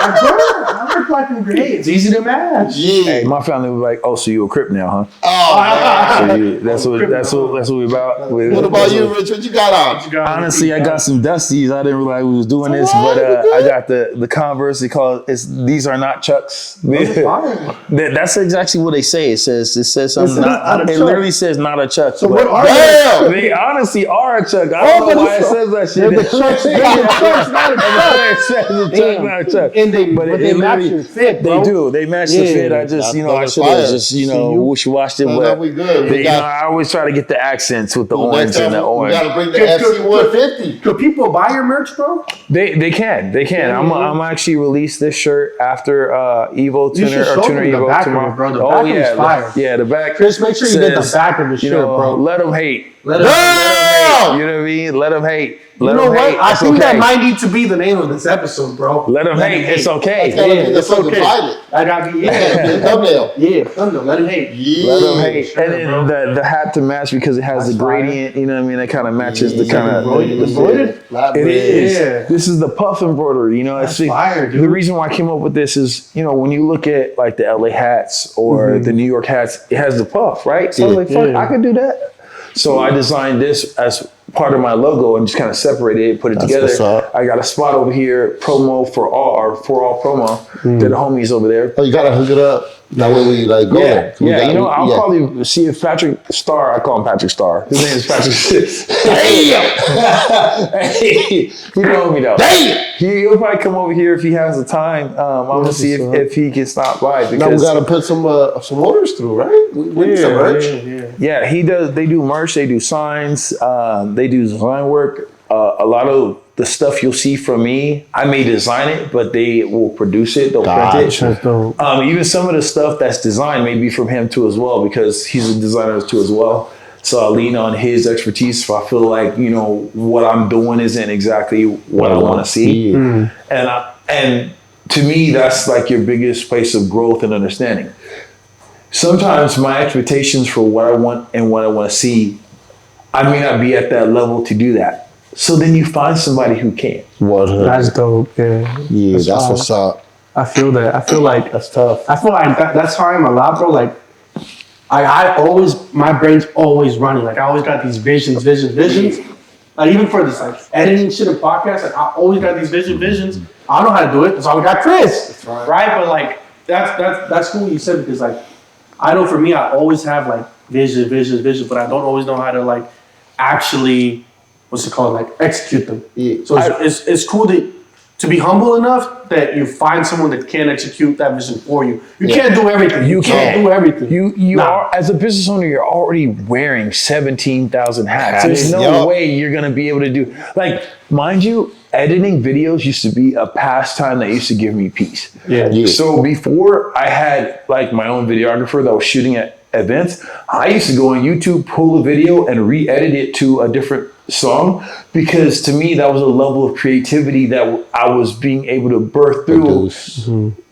Like, bro, I wear black and gray. It's easy to match. Yeah. Hey, my family was like, "Oh, so you a Crip now, huh?" Oh, So that's what we about. what about you, Rich? What you got on? Honestly, I got some Dusties. I didn't realize we was doing this, but I got the Converse. They call it. These are not Chucks. That's exactly what they say. It says something. It literally says not a Chuck. So what are Damn. They honestly are a Chuck. I don't know why it says that shit. The Chuck's not a Chuck. It says a Chuck, not a Chuck. And they match your fit, bro. They do. They match the fit. I just, I should have just, wishy-washed it. But we good. I always try to get the accents with the orange and the orange. We got to bring the FC 150. Could people buy your merch, bro? They can. I'm actually released this shirt after Evo You should Tuner or show Tuner them the Evo back of tomorrow. it, bro. The back is fire. Yeah, the back. Chris, make sure you get the back of the shirt, bro. Let them hate. Let them hate. You know what I mean? Let them hate. You know what? I think that might need to be the name of this episode, bro. Let them hate. It's okay. It's okay. I gotta be thumbnail. Yeah, thumbnail. Let him hate. Yeah. Let them hate. And then the hat to match because it has the gradient. You know what I mean? It kind of matches the kind of embroidered. It is. Yeah. This is the puff embroidery. That's fire, dude. The reason why I came up with this is, when you look at like the LA hats or the New York hats, it has the puff, right? So I was like, fuck, I could do that. So I designed this as part of my logo and just kind of separated it, put it together. I got a spot over here, promo for all promo. They're the homies over there. Oh, you gotta hook it up. That way we go there. I'll probably see if Patrick Starr. I call him Patrick Starr. His name is Patrick. Damn. Hey, he know me though. Damn. He'll probably come over here if he has the time. I'm gonna see if he can stop by. Because now we gotta put some orders through, right? We need some merch. Yeah, he does. They do merch. They do signs. They do design work. A lot of the stuff you'll see from me, I may design it, but they will produce it. They'll print it. Even some of the stuff that's designed may be from him too as well, because he's a designer too as well. So I lean on his expertise. If I feel like, what I'm doing isn't exactly what I want to see. And to me, that's like your biggest place of growth and understanding. Sometimes my expectations for what I want and what I want to see, I may not be at that level to do that. So then you find somebody who can. That's dope. Yeah. Yeah, that's what's up. I feel that. I feel like that's tough. I feel like that's how I'm a lot, bro. Like, I always, my brain's always running. Like, I always got these visions. Like, even for this, like, editing shit and podcasts, like, I always got these visions. I don't know how to do it. That's why we got Chris. That's right. But, like, that's cool what you said, because, like, I know for me, I always have, like, vision, but I don't always know how to, like, actually, what's it called, like, execute them. Yeah. So it's cool to be humble enough that you find someone that can execute that vision for you. You can't do everything. You can't do everything. You are, as a business owner, you're already wearing 17,000 hats. There's no way you're going to be able to do, like, mind you, editing videos used to be a pastime that used to give me peace. Yeah. So before I had like my own videographer that was shooting at events, I used to go on YouTube, pull a video and re-edit it to a different song, because to me that was a level of creativity that I was being able to birth through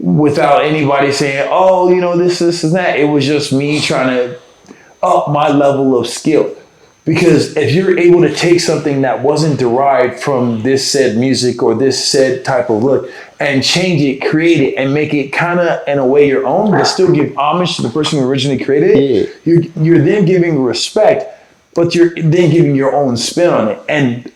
without anybody saying, oh, this and that. It was just me trying to up my level of skill. Because if you're able to take something that wasn't derived from this said music or this said type of look and change it, create it, and make it kind of in a way your own, but still give homage to the person who originally created it, you're then giving respect, but you're then giving your own spin on it. And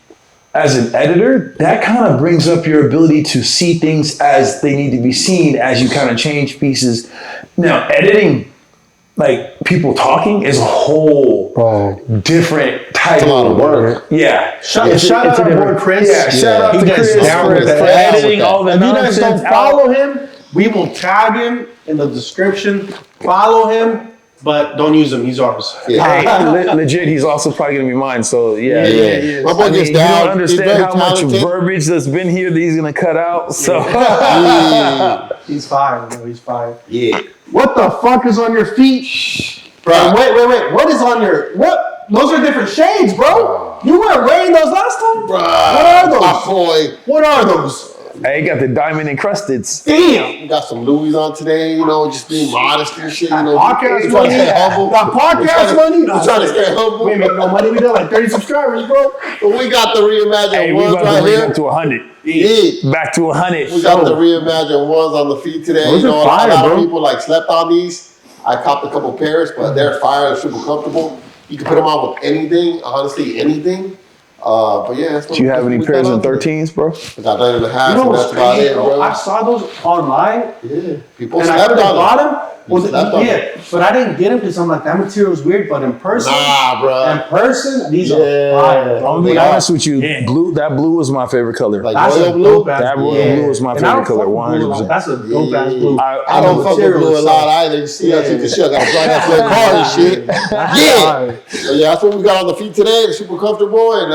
as an editor, that kind of brings up your ability to see things as they need to be seen as you kind of change pieces. Now, editing, like people talking, is a whole different type a lot of work. Yeah. Shout out to our boy Chris. Yeah, shout out to Chris down with for that. editing all the If you guys nonsense don't follow him, we will tag him in the description. Follow him, but don't use him. He's ours. Yeah. Hey, legit, he's also probably gonna be mine. So yeah. My boy gets You down. don't He's understand very how much talented. verbiage that's been here that he's gonna cut out. So He's fire, bro. He's fire. Yeah. What the fuck is on your feet? Bro. Wait. What is on your what? Those are different shades, bro. You weren't wearing those last time? Bro. What are those? My boy. What are those? hey, he got the diamond encrusted. Damn. We got some Louis on today, you know, just being modest and shit, you know. Podcast Trying to money. stay humble. Got podcast money. We're trying to stay humble. We ain't make no money. We got like 30 subscribers, bro. But we got the reimagined Hey, we ones about right to bring here. up to 100. Yeah. Back to 100. We got the reimagined ones on the feet today. Those you are know, fire, a lot bro. of people like slept on these. I copped a couple pairs, but they're fire. They're super comfortable. You can put them on with anything, honestly, anything. But yeah, that's what Do you have any we pairs got in on today. 13s, bro? I got 9.5, You know so what's that's about crazy, it, bro? bro. I saw those online. Yeah, people And I slept heard they on bought them. them. Was it, slept on yeah, but I didn't get them because I'm like, that material is weird. But in person, Nah, bro. these Yeah. are fire. I'll be They honest are. with you. Yeah. That blue was my favorite color. Like That's royal a blue. dope ass That blue. royal blue is my And I favorite don't color, fuck with blue a lot. 100%. That's a dope ass Yeah. blue. I don't fuck with material blue a is lot so- either. You see, I Yeah. took the shit. I got a bright ass red car and shit. Yeah. So yeah, that's what we got on the feet today. They're super comfortable, and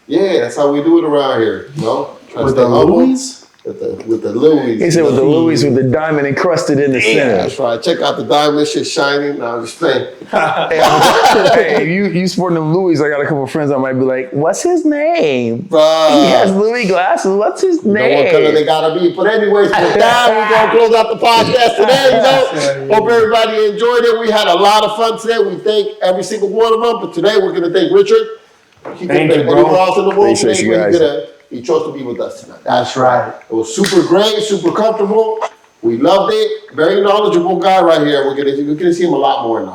yeah, that's how we do it around here. You know, try to With stay the humble. Louis? With the Louis. He said with the Louis with the diamond encrusted in the Yeah, center. that's right. Check out the diamond shit shining. No, I'm just playing. Hey, if you sporting them Louis, I got a couple of friends that might be like, what's his name? Bruh. He has Louis glasses. What's his You know what color they name? gotta be. But anyways, with that, we're gonna close out the podcast today. You know, hope everybody enjoyed it. We had a lot of fun today. We thank every single one of them. But today we're gonna thank Richard. He Thank could you, have been bro. anywhere else in the world Appreciate today, you but guys. he chose to be with us tonight. That's right. It was super great, super comfortable. We loved it. Very knowledgeable guy right here. We're gonna see him a lot more in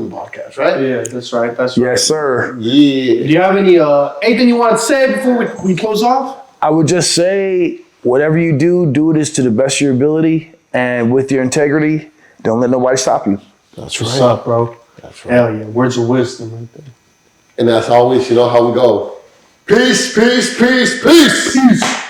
the podcast, right? Yeah, that's right. That's right. Yes, sir. Yeah. Do you have anything you want to say before we close off? I would just say, whatever you do it as to the best of your ability and with your integrity. Don't let nobody stop you. That's What's up, bro? That's right. Hell yeah. Words of wisdom right there. And as always, you know how we go. Peace, peace, peace, peace. Peace.